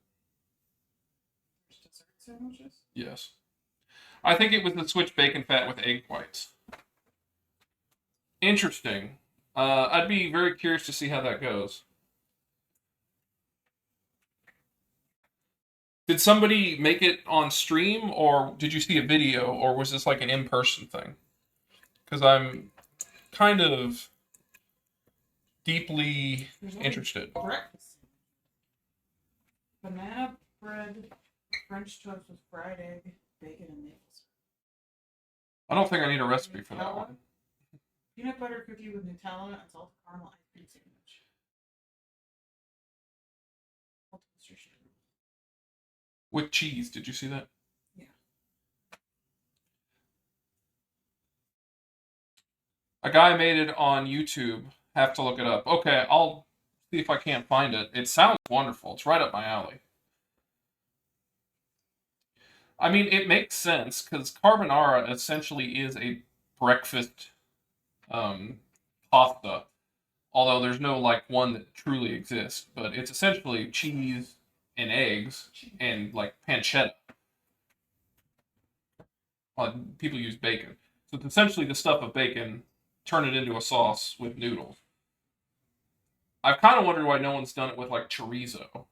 Dessert sandwiches? Yes. I think it was the switch bacon fat with egg whites. Interesting. I'd be very curious to see how that goes. Did somebody make it on stream, or did you see a video, or was this like an in-person thing? Because I'm kind of deeply interested. Breakfast. Banana bread, French toast with fried egg, bacon, and maple syrup. I don't think I need a recipe for that one. Peanut butter cookie with Nutella and salted caramel ice cream sandwich. With cheese, did you see that? Yeah. A guy made it on YouTube. Have to look it up. Okay, I'll see if I can't find it. It sounds wonderful. It's right up my alley. I mean, it makes sense because carbonara essentially is a breakfast pasta. Although there's no like one that truly exists, but it's essentially cheese and eggs and like pancetta. People use bacon, so it's essentially the stuff of bacon. Turn it into a sauce with noodles. I've kind of wondered why no one's done it with like chorizo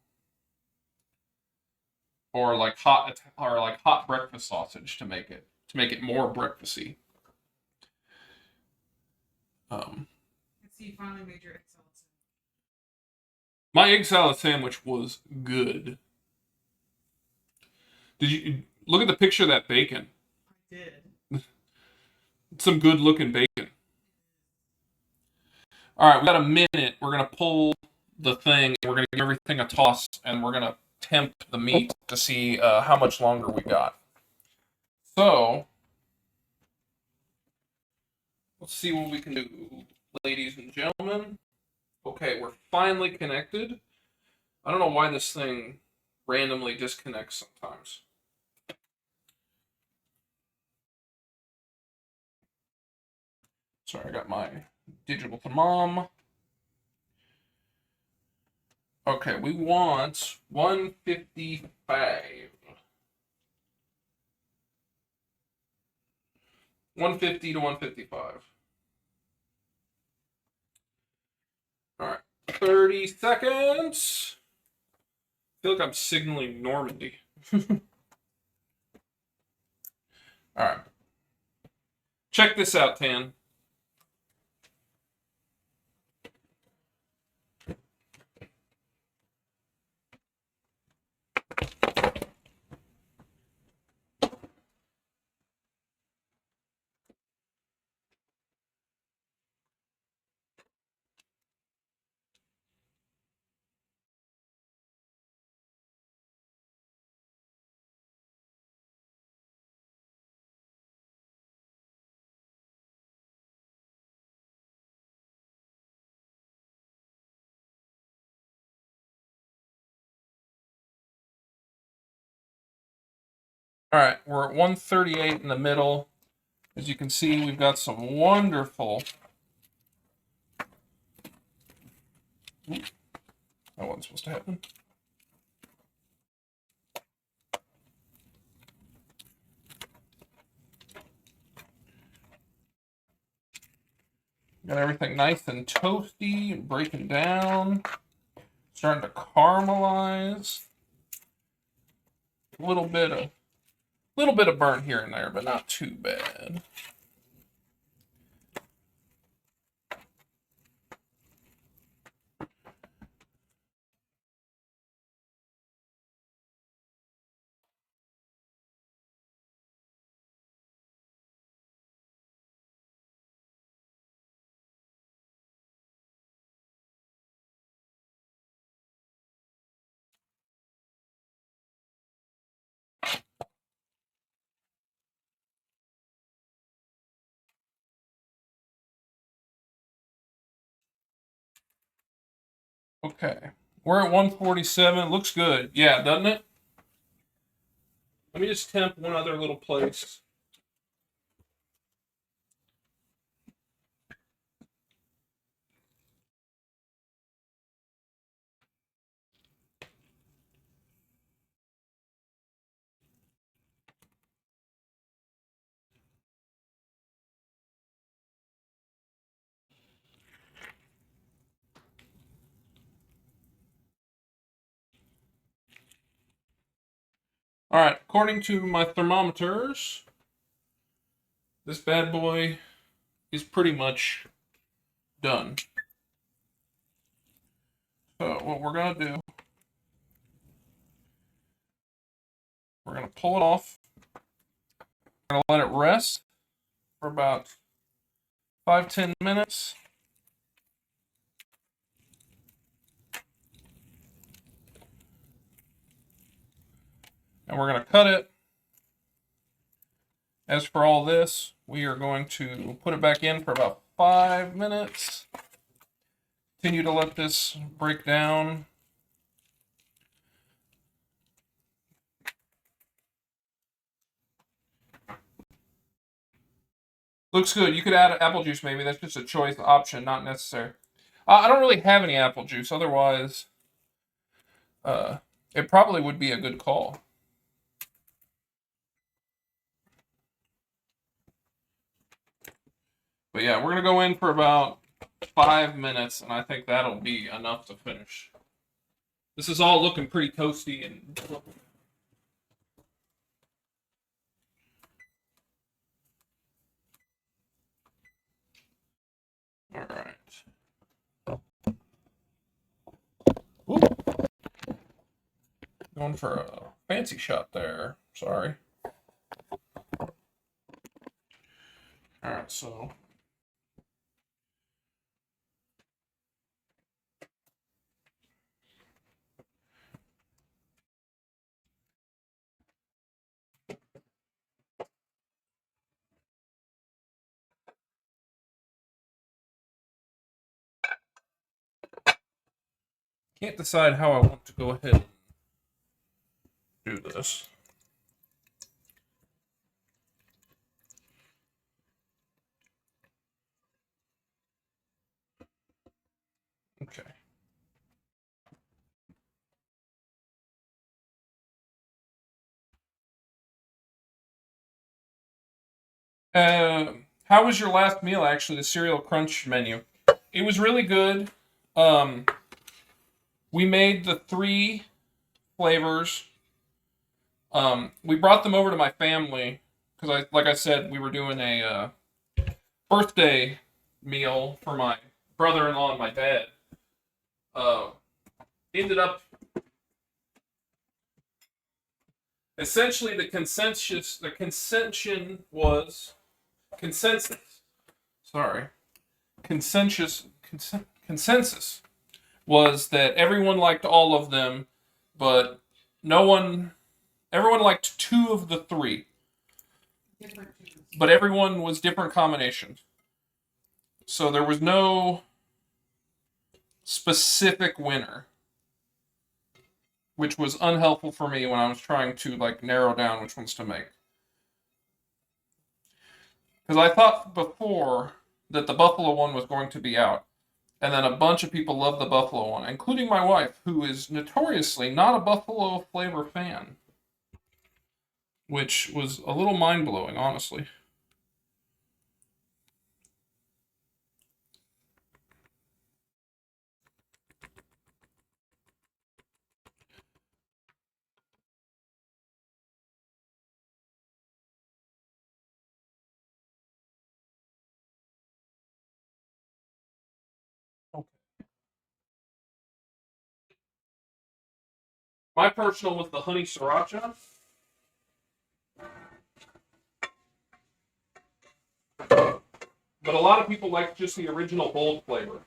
or like hot breakfast sausage to make it more breakfasty. Let's see, you finally made your egg salad sandwich. My egg salad sandwich was good. Did you look at the picture of that bacon? I did. Some good looking bacon. All right, we got a minute. We're gonna pull the thing. We're gonna give everything a toss, and we're gonna tempt the meat to see how much longer we got. So let's see what we can do, ladies and gentlemen. Okay, we're finally connected. I don't know why this thing randomly disconnects sometimes. Sorry, I got my digital to mom. Okay, we want 155. 150 to 155. All right, 30 seconds. I feel like I'm signaling Normandy. All right. Check this out, Tan. All right, we're at 138 in the middle. As you can see, we've got some wonderful. That wasn't supposed to happen. Got everything nice and toasty and breaking down. Starting to caramelize. A little bit of burnt here and there, but not too bad. Okay. We're at 147. Looks good. Yeah, doesn't it? Let me just temp one other little place. Alright, according to my thermometers, this bad boy is pretty much done. So what we're going to do, we're going to pull it off. We're going to let it rest for about 5-10 minutes. And we're going to cut it. As for all this, we are going to put it back in for about 5 minutes. Continue to let this break down. Looks good. You could add apple juice maybe. That's just a choice option, not necessary. I don't really have any apple juice. Otherwise, it probably would be a good call. But yeah, we're going to go in for about 5 minutes, and I think that'll be enough to finish. This is all looking pretty toasty and... Alright. Going for a fancy shot there. Sorry. Alright, so... Can't decide how I want to go ahead and do this. Okay. How was your last meal, actually, the cereal crunch menu? It was really good. We made the 3 flavors. We brought them over to my family because, like I said, we were doing a birthday meal for my brother-in-law and my dad. Ended up essentially the consensus was that everyone liked all of them, but everyone liked 2 of the 3. But everyone was different combinations. So there was no specific winner, which was unhelpful for me when I was trying to narrow down which ones to make. Because I thought before that the buffalo one was going to be out. And then a bunch of people loved the buffalo one, including my wife, who is notoriously not a buffalo flavor fan. Which was a little mind-blowing, honestly. Okay. My personal was the honey sriracha. But a lot of people like just the original bold flavor.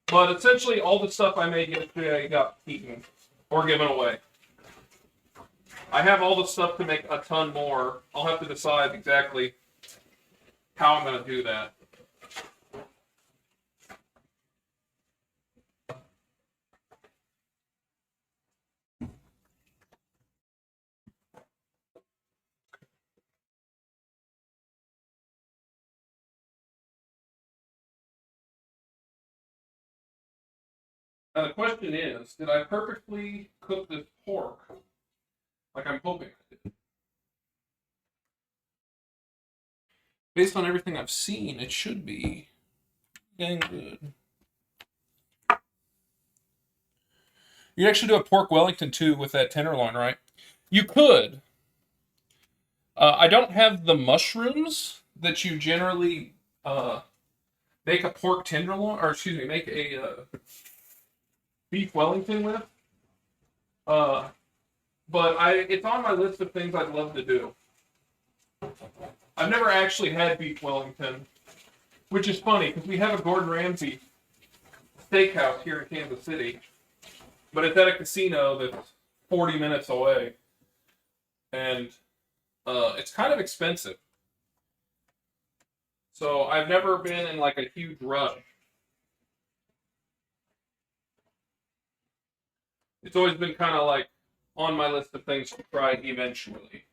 But essentially, all the stuff I made yesterday got eaten or given away. I have all the stuff to make a ton more. I'll have to decide exactly how I'm going to do that. Now the question is, did I perfectly cook this pork like I'm hoping I did? Based on everything I've seen, it should be getting good. You actually do a pork Wellington too with that tenderloin, right? You could. I don't have the mushrooms that you generally make a pork tenderloin, or excuse me, make a beef Wellington with. Uh, but it's on my list of things I'd love to do. I've never actually had beef Wellington, which is funny because we have a Gordon Ramsay steakhouse here in Kansas City, but it's at a casino that's 40 minutes away, and it's kind of expensive. So I've never been in like a huge rush. It's always been kind of like on my list of things to try eventually.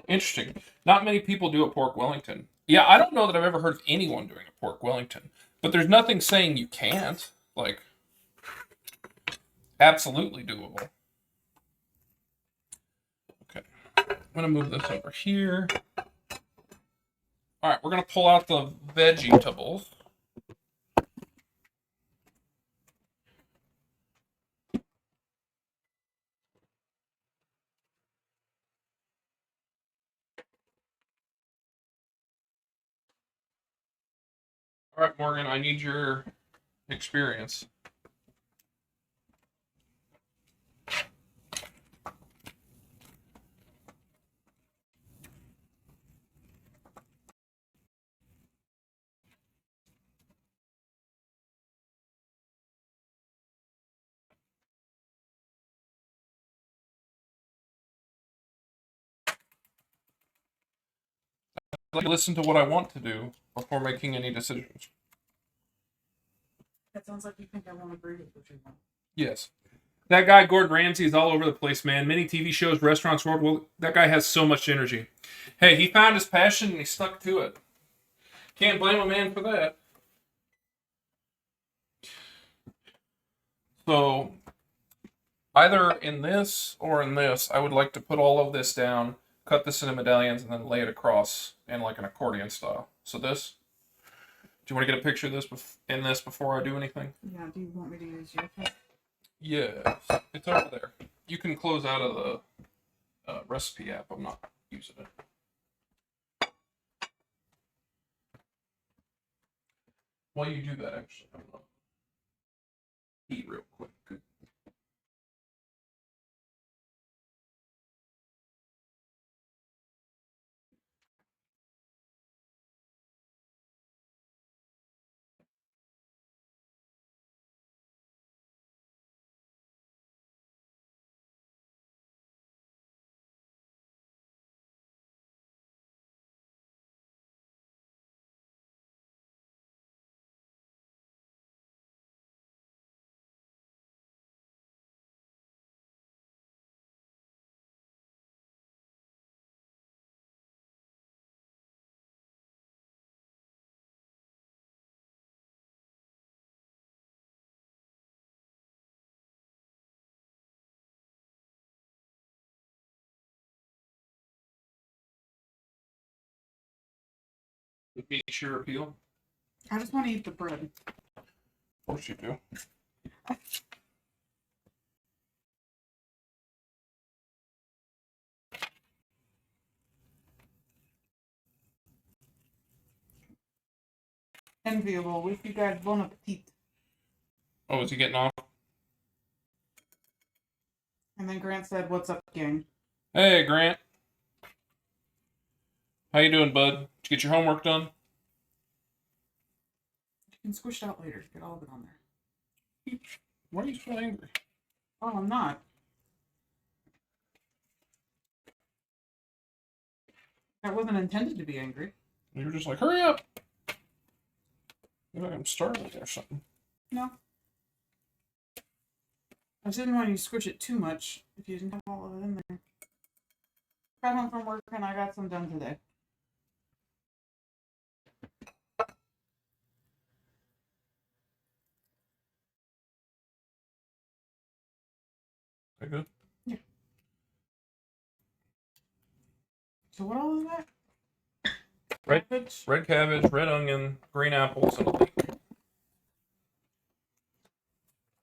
Interesting. Not many people do a pork Wellington. Yeah, I don't know that I've ever heard of anyone doing a pork Wellington, but there's nothing saying you can't. Like, absolutely doable. Okay. I'm going to move this over here. All right, we're going to pull out the vegetables. All right, Morgan, I need your experience. Like, listen to what I want to do before making any decisions. That sounds like you think I won't agree with what you want. Yes. That guy, Gordon Ramsay, is all over the place, man. Many TV shows, restaurants, world. Well, that guy has so much energy. Hey, he found his passion and he stuck to it. Can't blame a man for that. So, either in this or in this, I would like to put all of this down, cut this into medallions, and then lay it across in like an accordion style. So this. Do you want to get a picture of this in this before I do anything? Yeah, do you want me to use your pen? Yes, it's over there. You can close out of the recipe app. I'm not using it. While you do that, actually, I'm gonna eat real quick. Good. It meets your appeal. I just want to eat the bread. Of course you do. Enviable. Wish you guys bon appetit. Oh, is he getting off? And then Grant said, "What's up, gang?" Hey, Grant. How you doing, bud? Did you get your homework done? You can squish it out later. Get all of it on there. Why are you so angry? Oh, I'm not. I wasn't intended to be angry. You were just like, hurry up. Maybe I'm starving or something. No. I just didn't want you to squish it too much if you didn't have all of it in there. Got home from work and I got some done today. Is that good? Yeah. So what all is that? Red Cabbage? cabbage, red onion, green apples, and a leek.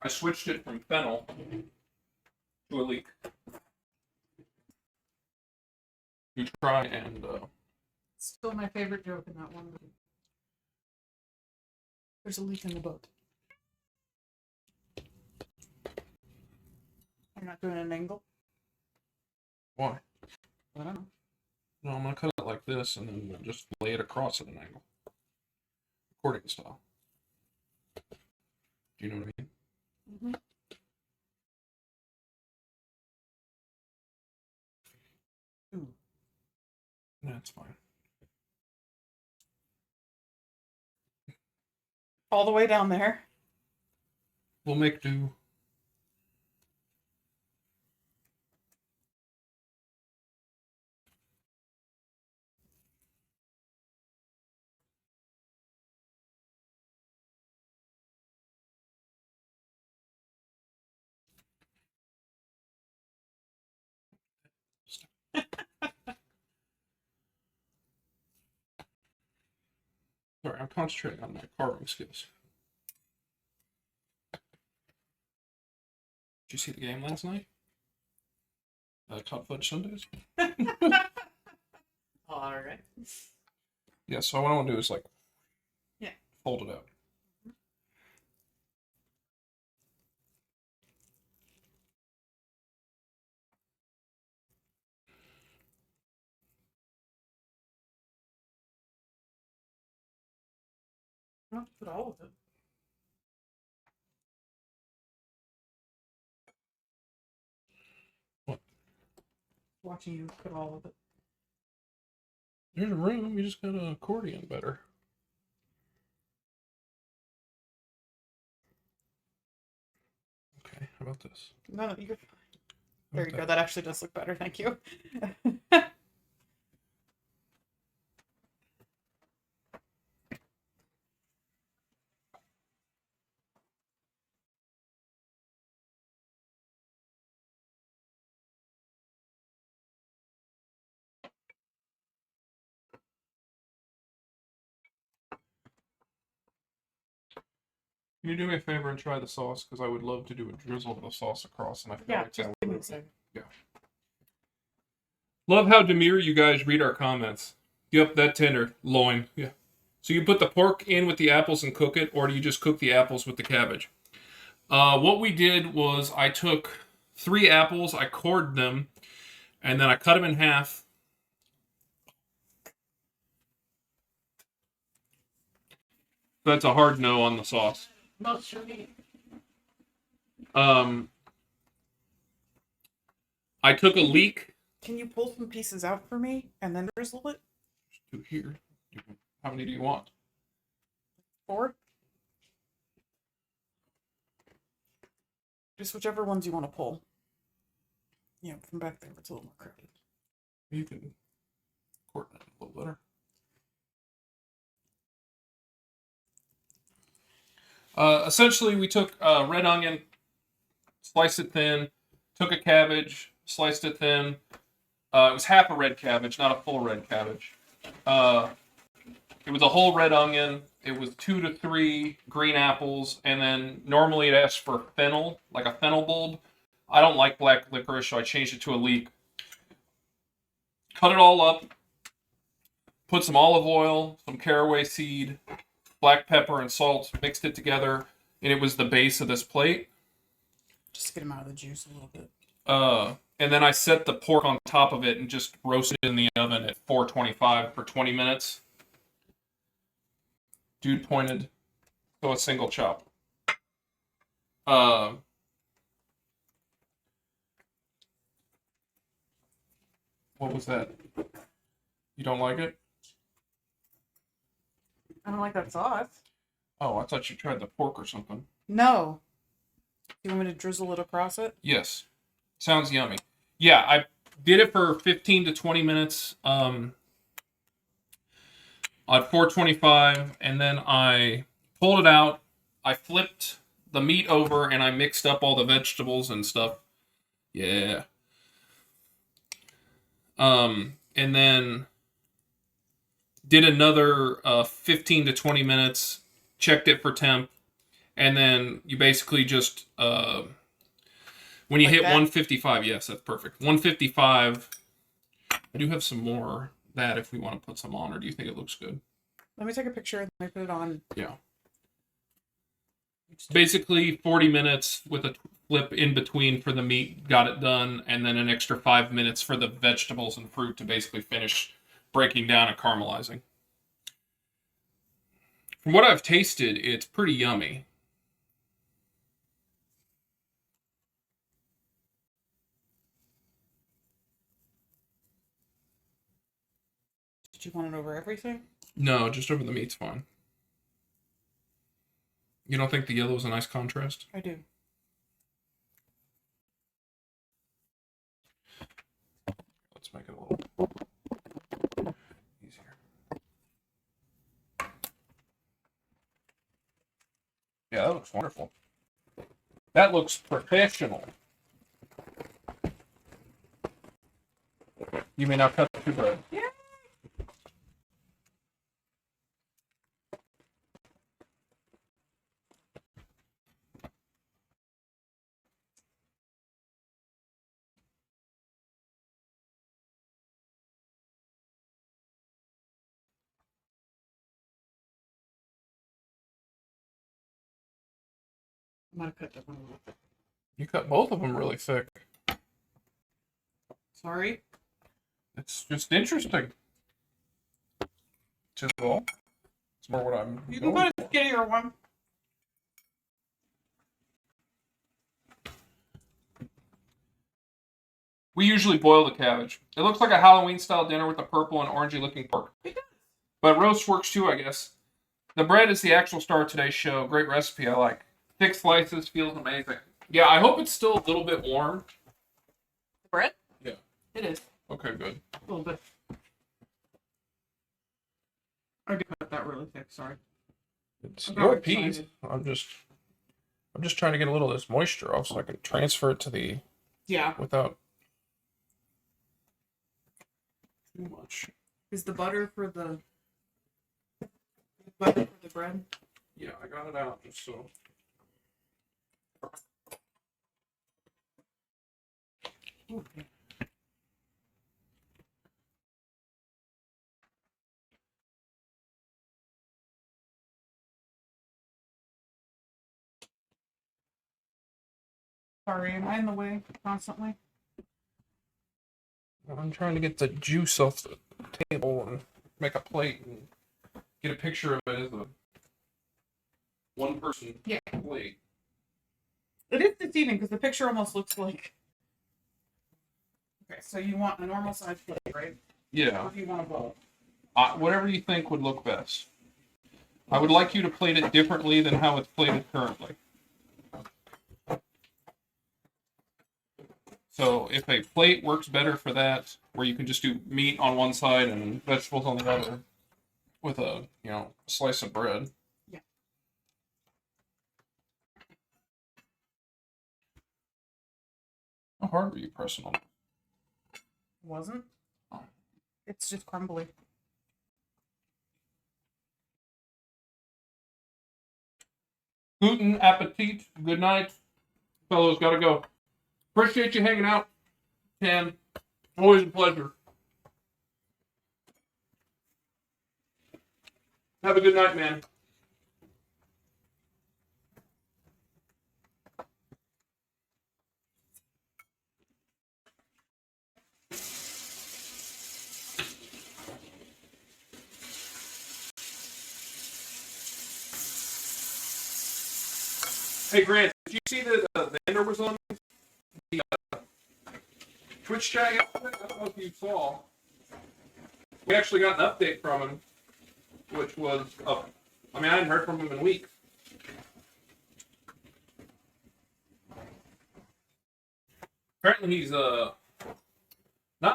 I switched it from fennel to a leek. You try and Still my favorite joke in that one movie. There's a leak in the boat. You're not doing an angle? why? I don't know. No, I'm gonna cut it like this and then just lay it across at an angle. Accordion style. Do you know what I mean? Mm-hmm. Ooh. That's fine. All the way down there. We'll make do. Sorry, I'm concentrating on my carving skills. Did you see the game last night? Hot Fudge Sundays? Alright. Yeah, so what I want to do is like Yeah. fold it out. Not put all of it. What? Watching you put all of it. There's a room, you just gotta accordion better. Okay, how about this? No, you're fine. There you go. That actually does look better. Thank you. Can you do me a favor and try the sauce? Because I would love to do a drizzle of the sauce across, and I feel Yeah, like just that give me a would. second. Yeah. Love how demure you guys read our comments. Yep, that tenderloin. Yeah. So you put the pork in with the apples and cook it, or do you just cook the apples with the cabbage? What we did was I took 3 apples, I cored them, and then I cut them in half. That's a hard no on the sauce. Most for me. I took a leek. Can you pull some pieces out for me and then drizzle it? To here. How many do you want? 4? Just whichever ones you want to pull. Yeah, from back there, it's a little more crowded. You can coordinate a little better. Essentially, we took red onion, sliced it thin, took a cabbage, sliced it thin. It was half a red cabbage, not a full red cabbage. It was a whole red onion. It was 2 to 3 green apples, and then normally it asks for fennel, like a fennel bulb. I don't like black licorice, so I changed it to a leek. Cut it all up. Put some olive oil, some caraway seed, black pepper, and salt. Mixed it together, and it was the base of this plate. Just get them out of the juice a little bit. And then I set the pork on top of it and just roasted it in the oven at 425 for 20 minutes. Dude pointed, so a single chop. What was that? You don't like it? I don't like that sauce. Oh, I thought you tried the pork or something. No. You want me to drizzle it across it? Yes. Sounds yummy. Yeah, I did it for 15 to 20 minutes at 425, and then I pulled it out. I flipped the meat over, and I mixed up all the vegetables and stuff. Yeah. And then did another 15 to 20 minutes, checked it for temp, And then you basically just when you Like hit that? 155, yes, that's perfect. 155. I do have some more that if we want to put some on, or do you think it looks good? Let me take a picture and let me put it on. Yeah. Basically 40 minutes with a flip in between for the meat, got it done, and then an extra 5 minutes for the vegetables and fruit to basically finish breaking down and caramelizing. From what I've tasted, it's pretty yummy. Did you want it over everything? No, just over the meat's fine. You don't think the yellow is a nice contrast? I do. Let's make it a little easier. Yeah, that looks wonderful. That looks professional. You may now cut the bread. Yeah. I'm gonna cut that one off. You cut both of them really thick. Sorry. It's just interesting. Just all. It's more what I'm. You can put a skinnier one. We usually boil the cabbage. It looks like a Halloween style dinner with a purple and orangey looking pork. It does. But roast works too, I guess. The bread is the actual star of today's show. Great recipe, I like. Thick slices, feels amazing. Yeah, I hope it's still a little bit warm. The bread? Yeah. It is. Okay, good. A little bit. I did cut that really thick, sorry. It's I'm your very piece. excited. I'm just trying to get a little of this moisture off so I can transfer it to the Yeah. without too much. Is the butter for the bread? Yeah, I got it out just so. Okay. Sorry, am I in the way constantly? I'm trying to get the juice off the table and make a plate and get a picture of it as a one person plate. It is deceiving because the picture almost looks like. Okay, so you want a normal size plate, right? Yeah. Or do you want a bowl? Whatever you think would look best. I would like you to plate it differently than how it's plated currently. So if a plate works better for that, where you can just do meat on one side and vegetables on the other, with a slice of bread. Yeah. How hard were you pressing on it? Wasn't? Oh. It's just crumbly. Guten appetit. Good night. Fellows, gotta go. Appreciate you hanging out, Tan. Always a pleasure. Have a good night, man. Hey, Grant, did you see that the Ender was on the Twitch chat yesterday? I don't know if you saw. We actually got an update from him, which was, I hadn't heard from him in weeks. Apparently he's not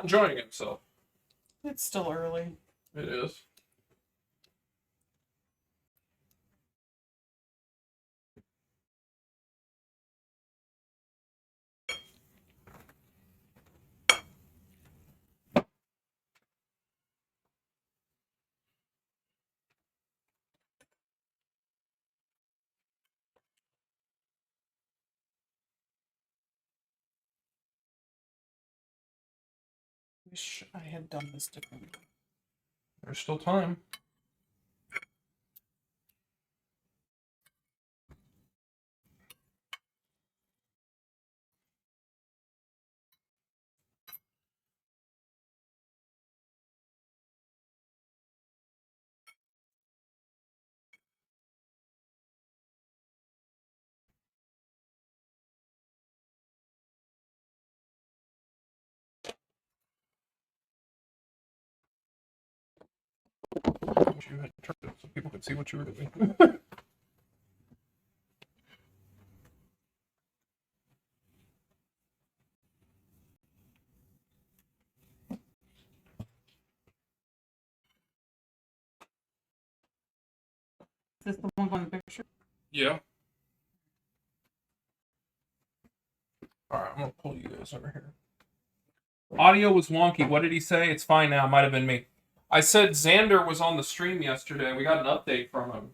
enjoying himself. It's still early. It is. Wish I had done this differently. There's still time. I wish you had turned it so people could see what you were doing. Is this the one on the picture? Yeah. Alright, I'm gonna pull you guys over here. Audio was wonky. What did he say? It's fine now. Might have been me. I said Xander was on the stream yesterday. We got an update from him.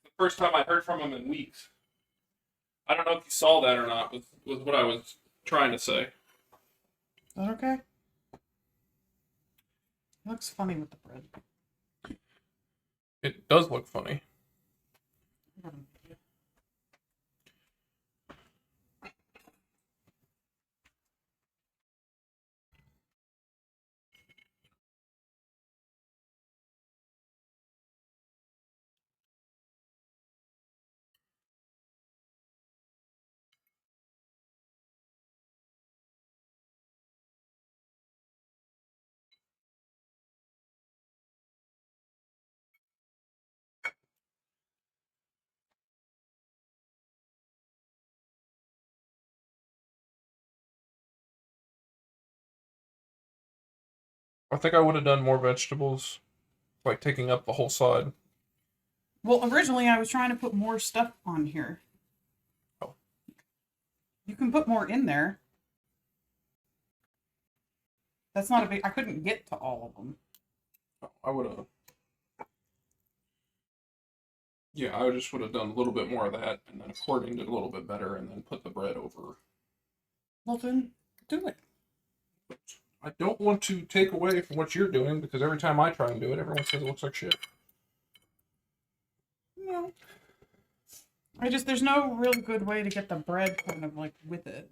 The first time I heard from him in weeks. I don't know if you saw that or not, was what I was trying to say. Is that okay? It looks funny with the bread. It does look funny. I think I would have done more vegetables, like taking up the whole side. Well, originally I was trying to put more stuff on here. Oh. You can put more in there. That's not a big... I couldn't get to all of them. I would have. Yeah, I just would have done a little bit more of that, and then according it a little bit better, and then put the bread over. Well, then do it. I don't want to take away from what you're doing, because every time I try and do it, everyone says it looks like shit. No. There's no real good way to get the bread kind of like with it.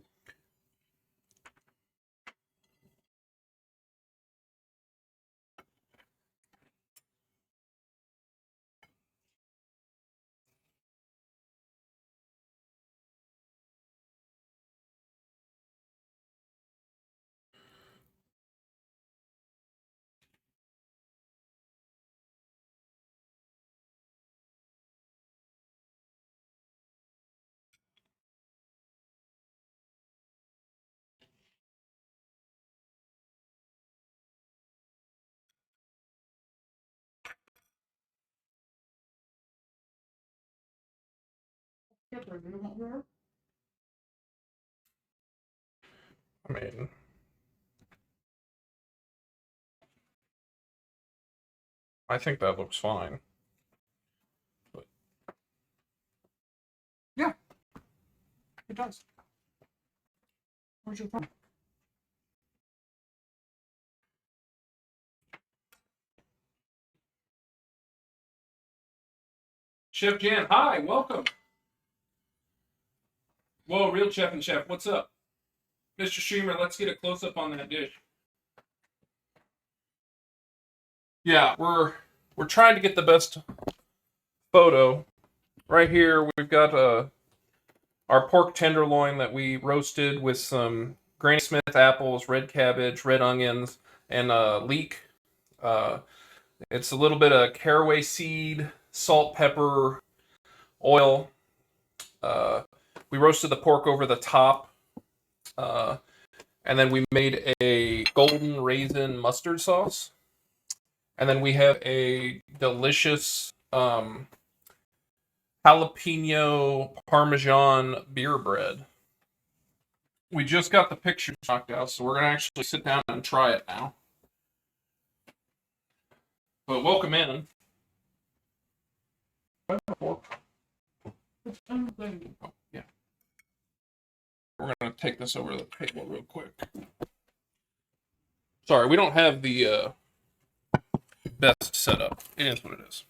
I mean, I think that looks fine. But Yeah, it does. Where's your phone? Chef Jan, hi, welcome. Whoa, real chef and chef, what's up? Mr. Streamer, let's get a close-up on that dish. Yeah, we're trying to get the best photo. Right here, we've got our pork tenderloin that we roasted with some Granny Smith apples, red cabbage, red onions, and leek. It's a little bit of caraway seed, salt, pepper, oil. We roasted the pork over the top. And then we made a golden raisin mustard sauce. And then we have a delicious jalapeno parmesan beer bread. We just got the pictures knocked out, so we're going to actually sit down and try it now. But welcome in. Oh, yeah. We're going to take this over to the table real quick. Sorry, we don't have the best setup. It is what it is.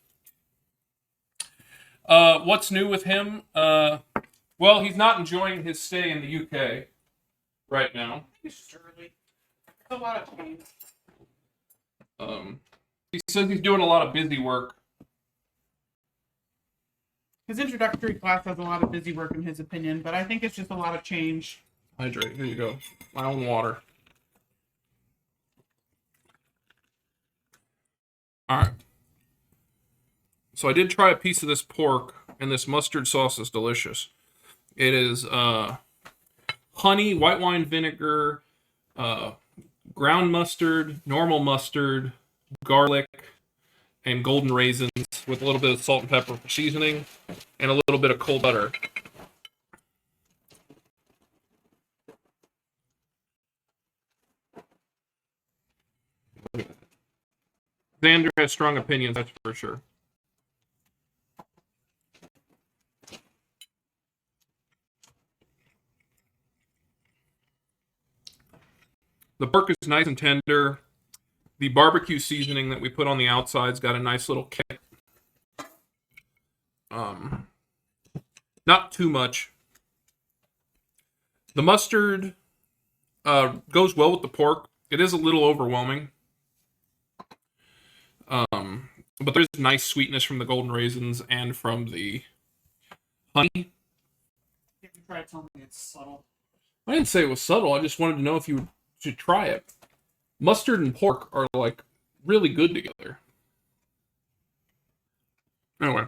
What's new with him? Well, he's not enjoying his stay in the UK right now. It's just early. It's a lot of change. He says he's doing a lot of busy work. His introductory class has a lot of busy work in his opinion, but I think it's just a lot of change. Hydrate. Here you go. My own water. All right. So I did try a piece of this pork, and this mustard sauce is delicious. It is honey, white wine vinegar, ground mustard, normal mustard, garlic, and golden raisins with a little bit of salt and pepper for seasoning, and a little bit of cold butter. Xander has strong opinions, that's for sure. The pork is nice and tender. The barbecue seasoning that we put on the outside's got a nice little kick. Not too much. The mustard goes well with the pork. It is a little overwhelming. But there's nice sweetness from the golden raisins and from the honey. If you try to tell me it's subtle. I didn't say it was subtle. I just wanted to know if you should try it. Mustard and pork are like really good together. Anyway,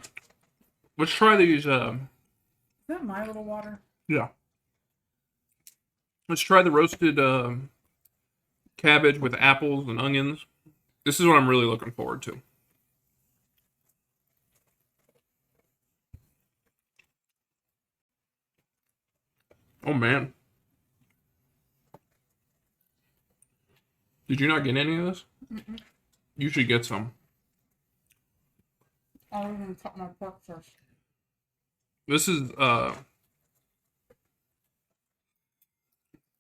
let's try these. Is that my little water? Yeah. Let's try the roasted cabbage with apples and onions. This is what I'm really looking forward to. Oh, man. Did you not get any of this? Mm-mm. You should get some. I was going to cut my pork first. This is,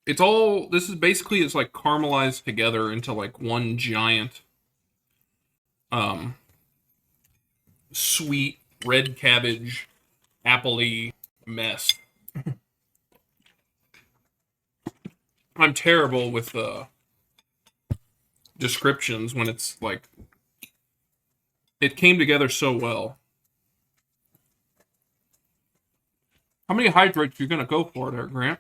this is basically, it's like caramelized together into like one giant, sweet red cabbage, apple-y mess. I'm terrible with descriptions when it's like it came together so well. How many hydrates are you gonna go for there, Grant?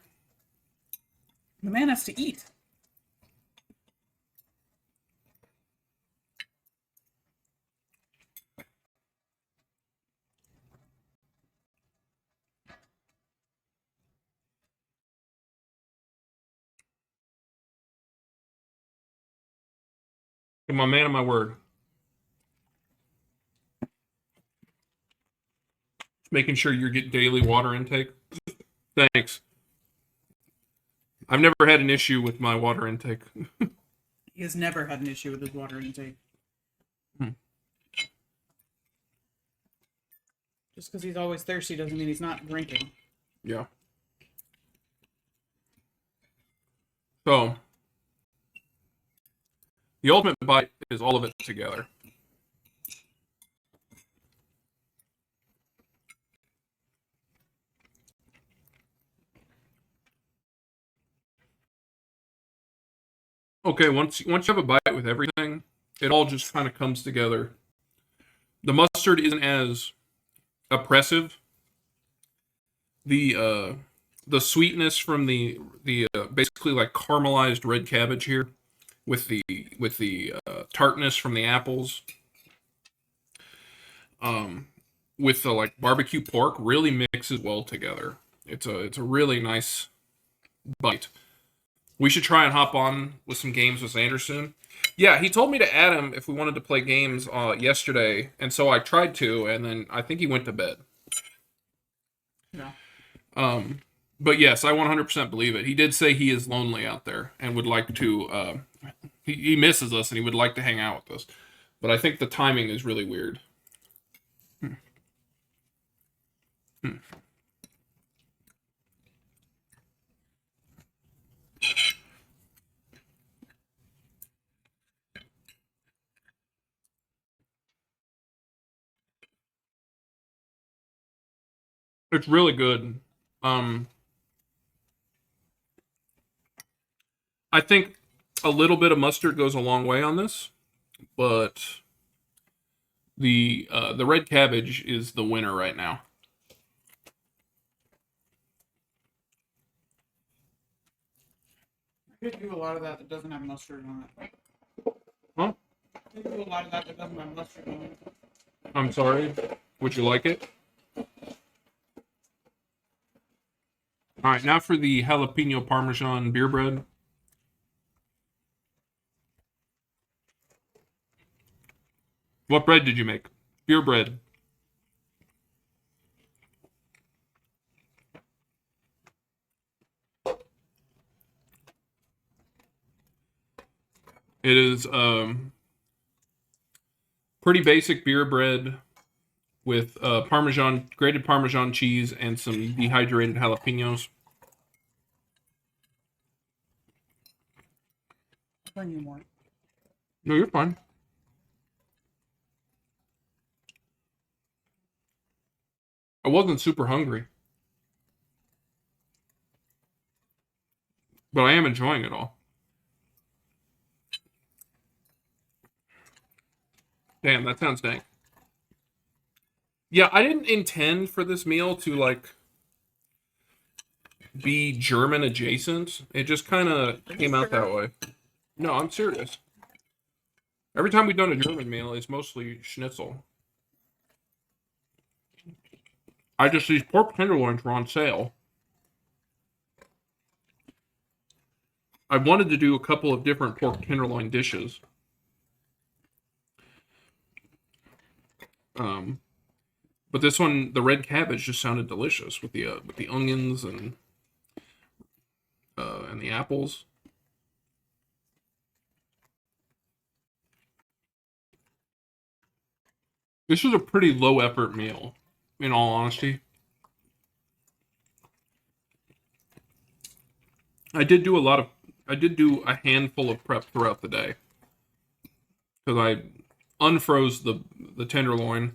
The man has to eat. I'm a man of my word. Making sure you get daily water intake. Thanks. I've never had an issue with my water intake. He has never had an issue with his water intake. Just because he's always thirsty doesn't mean he's not drinking. Yeah. So, the ultimate bite is all of it together. Okay, once you have a bite with everything, it all just kind of comes together. The mustard isn't as oppressive. The sweetness from the basically like caramelized red cabbage here, with the tartness from the apples, with the like barbecue pork, really mixes well together. It's a really nice bite. We should try and hop on with some games with Anderson. Yeah, he told me to add him if we wanted to play games yesterday, and so I tried to, and then I think he went to bed. Yeah. But yes, I 100% believe it. He did say he is lonely out there and would like to. He misses us and he would like to hang out with us, but I think the timing is really weird. It's really good. I think a little bit of mustard goes a long way on this, but the red cabbage is the winner right now. I could do a lot of that doesn't have mustard on it. Huh? I could do a lot of that doesn't have mustard on it. I'm sorry. Would you like it? All right, now for the jalapeno parmesan beer bread. What bread did you make? Beer bread. It is pretty basic beer bread with grated Parmesan cheese, and some dehydrated jalapenos. Bring you more. No, you're fine. I wasn't super hungry, but I am enjoying it all. Damn, that sounds dank. Yeah, I didn't intend for this meal to like be German adjacent. It just kind of came out that way. No, I'm serious. Every time we've done a German meal, it's mostly schnitzel. These pork tenderloins were on sale. I wanted to do a couple of different pork tenderloin dishes. But this one, the red cabbage, just sounded delicious with the onions and the apples. This was a pretty low effort meal, in all honesty. I did do a handful of prep throughout the day, because I unfroze the tenderloin.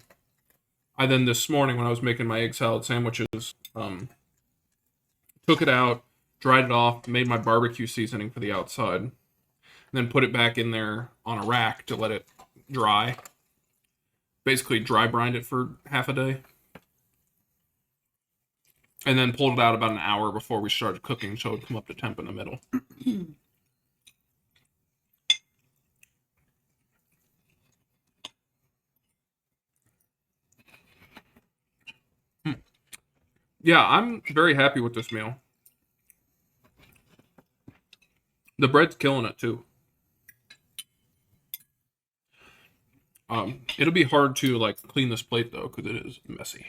I then, this morning when I was making my egg salad sandwiches, took it out, dried it off, made my barbecue seasoning for the outside, and then put it back in there on a rack to let it dry. Basically dry brined it for half a day. And then pulled it out about an hour before we started cooking, so it would come up to temp in the middle. Yeah, I'm very happy with this meal. The bread's killing it too. It'll be hard to like clean this plate though, because it is messy.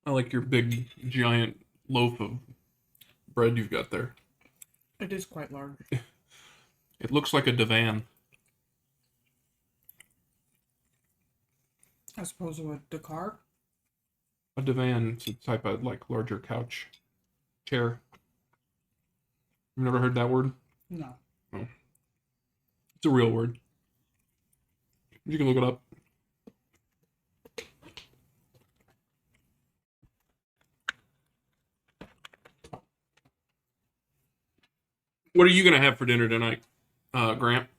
I like your big giant loaf of bread you've got there. It is quite large. It looks like a divan. As opposed to a Dakar. A divan is a type of like larger couch chair. You've never heard that word? No. Oh. It's a real word. You can look it up. What are you going to have for dinner tonight, Grant?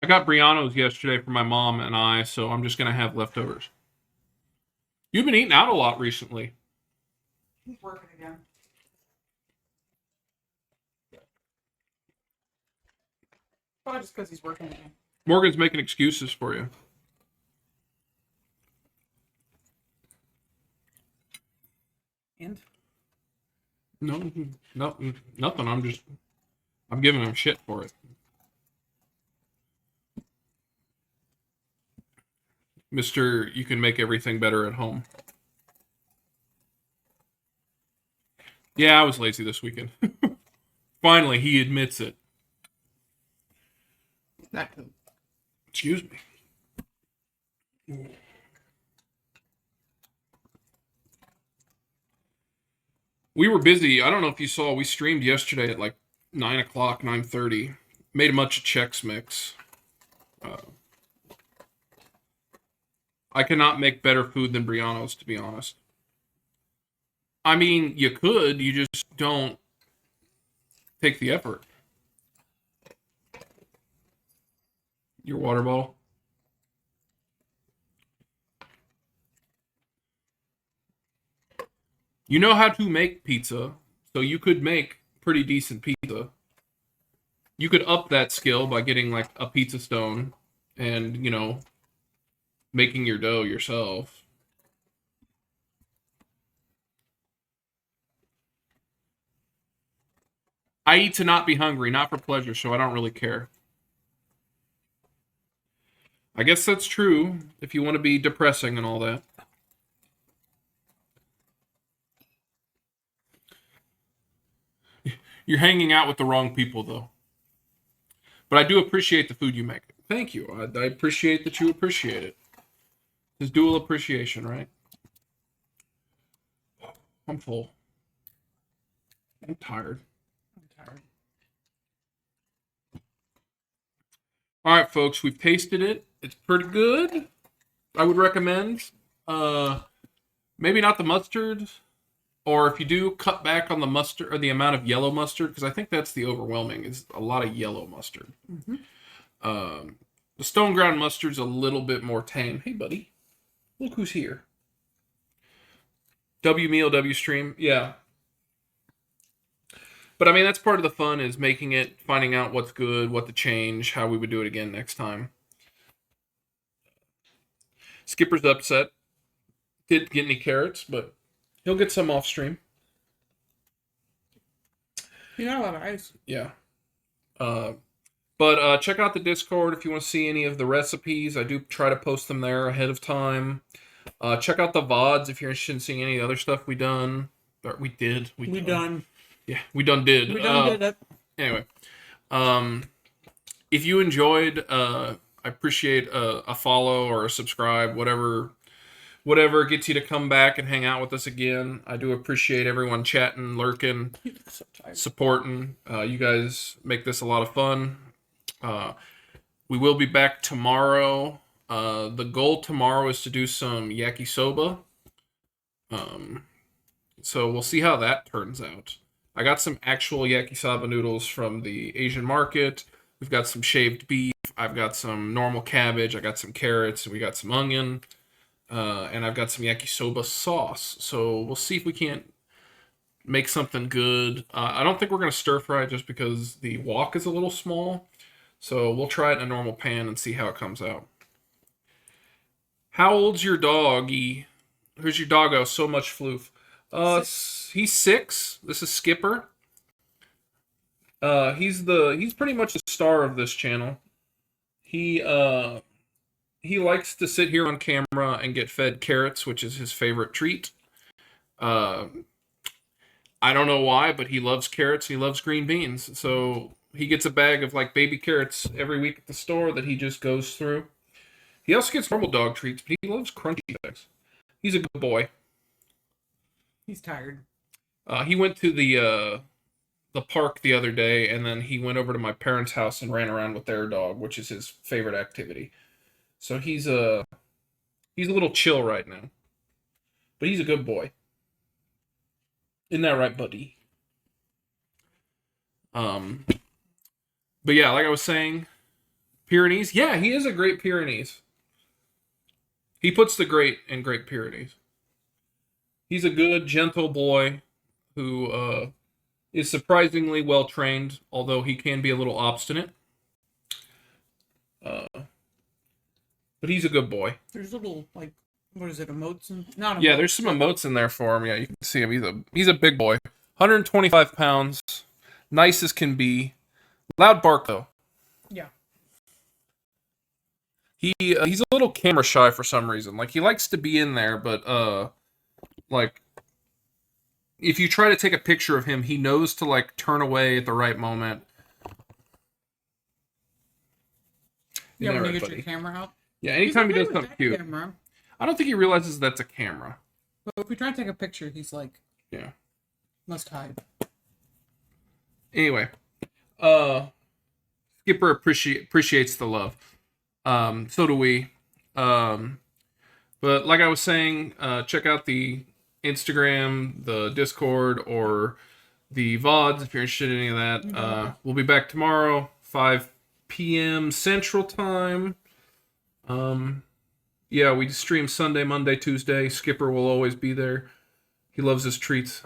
I got Briano's yesterday for my mom and I, so I'm just going to have leftovers. You've been eating out a lot recently. He's working again. Probably just because he's working again. Morgan's making excuses for you. No, nothing. I'm giving him shit for it. Mr. You can make everything better at home. Yeah, I was lazy this weekend. Finally, he admits it. Not good. Excuse me. We were busy. I don't know if you saw, we streamed yesterday at like 9 o'clock, 9:30. Made a bunch of Chex Mix. I cannot make better food than Brianna's, to be honest. I mean, you could, you just don't take the effort. Your water bottle. You know how to make pizza, so you could make pretty decent pizza. You could up that skill by getting like a pizza stone and, making your dough yourself. I eat to not be hungry, not for pleasure, so I don't really care. I guess that's true if you want to be depressing and all that. You're hanging out with the wrong people, though. But I do appreciate the food you make. Thank you. I appreciate that you appreciate it. It's dual appreciation, right? I'm full. I'm tired. All right, folks, we've tasted it. It's pretty good. I would recommend. Maybe not the mustard, or if you do, cut back on the mustard or the amount of yellow mustard, because I think that's the overwhelming. Is a lot of yellow mustard. Mm-hmm. The stone ground mustard's a little bit more tame. Hey, buddy, look who's here. W meal, W stream, yeah. But I mean, that's part of the fun, is making it, finding out what's good, what to change, how we would do it again next time. Skipper's upset. Didn't get any carrots, but he'll get some off stream. You got a lot of ice. Yeah. But check out the Discord if you want to see any of the recipes. I do try to post them there ahead of time. Check out the VODs if you're interested in seeing any of the other stuff we done. Or we did. We done. Yeah, we done did. We done did it. Anyway, if you enjoyed, I appreciate a follow or a subscribe, whatever gets you to come back and hang out with us again. I do appreciate everyone chatting, lurking, So supporting. You guys make this a lot of fun. We will be back tomorrow. The goal tomorrow is to do some yakisoba. So we'll see how that turns out. I got some actual yakisoba noodles from the Asian market. We've got some shaved beef. I've got some normal cabbage. I got some carrots. And we got some onion. And I've got some yakisoba sauce. So we'll see if we can't make something good. I don't think we're going to stir fry it just because the wok is a little small. So we'll try it in a normal pan and see how it comes out. How old's your doggy? Who's your doggo? So much floof. He's 6. This is Skipper. He's pretty much the star of this channel. He likes to sit here on camera and get fed carrots, which is his favorite treat. I don't know why, but he loves carrots. He loves green beans. So he gets a bag of like baby carrots every week at the store that he just goes through. He also gets normal dog treats, but he loves crunchy bags. He's a good boy. He's tired. He went to the park the other day, and then he went over to my parents' house and ran around with their dog, which is his favorite activity. So he's a little chill right now, but he's a good boy. Isn't that right, buddy? But yeah, like I was saying, Pyrenees. Yeah, he is a Great Pyrenees. He puts the great in Great Pyrenees. He's a good, gentle boy who is surprisingly well trained, although he can be a little obstinate. But he's a good boy. There's little, like, what is it, emotes? Not emotes. Yeah, there's some emotes in there for him. Yeah, you can see him. He's a big boy. 125 pounds. Nice as can be. Loud bark, though. Yeah. He's a little camera shy for some reason. Like, he likes to be in there, but, like, if you try to take a picture of him, he knows to, like, turn away at the right moment. Yeah, when right, you get buddy? your camera out. Yeah, anytime he He's does okay something with that cute. camera, I don't think he realizes that's a camera. but if we try to take a picture, he's like, Yeah. must hide. Anyway, Skipper appreciates the love. So do we. But like I was saying, check out the Instagram, the Discord, or the VODs if you're interested in any of that. We'll be back tomorrow, 5 p.m. Central Time. Yeah, we stream Sunday, Monday, Tuesday. Skipper will always be there. He loves his treats.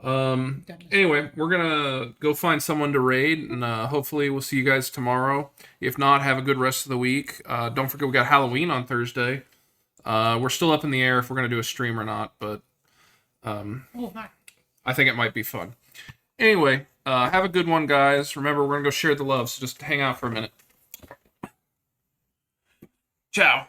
Anyway, we're gonna go find someone to raid, and hopefully we'll see you guys tomorrow. If not, have a good rest of the week. Don't forget we got Halloween on Thursday. We're still up in the air if we're gonna do a stream or not, but I think it might be fun. Anyway, have a good one, guys. Remember, we're gonna go share the love, so just hang out for a minute. Ciao.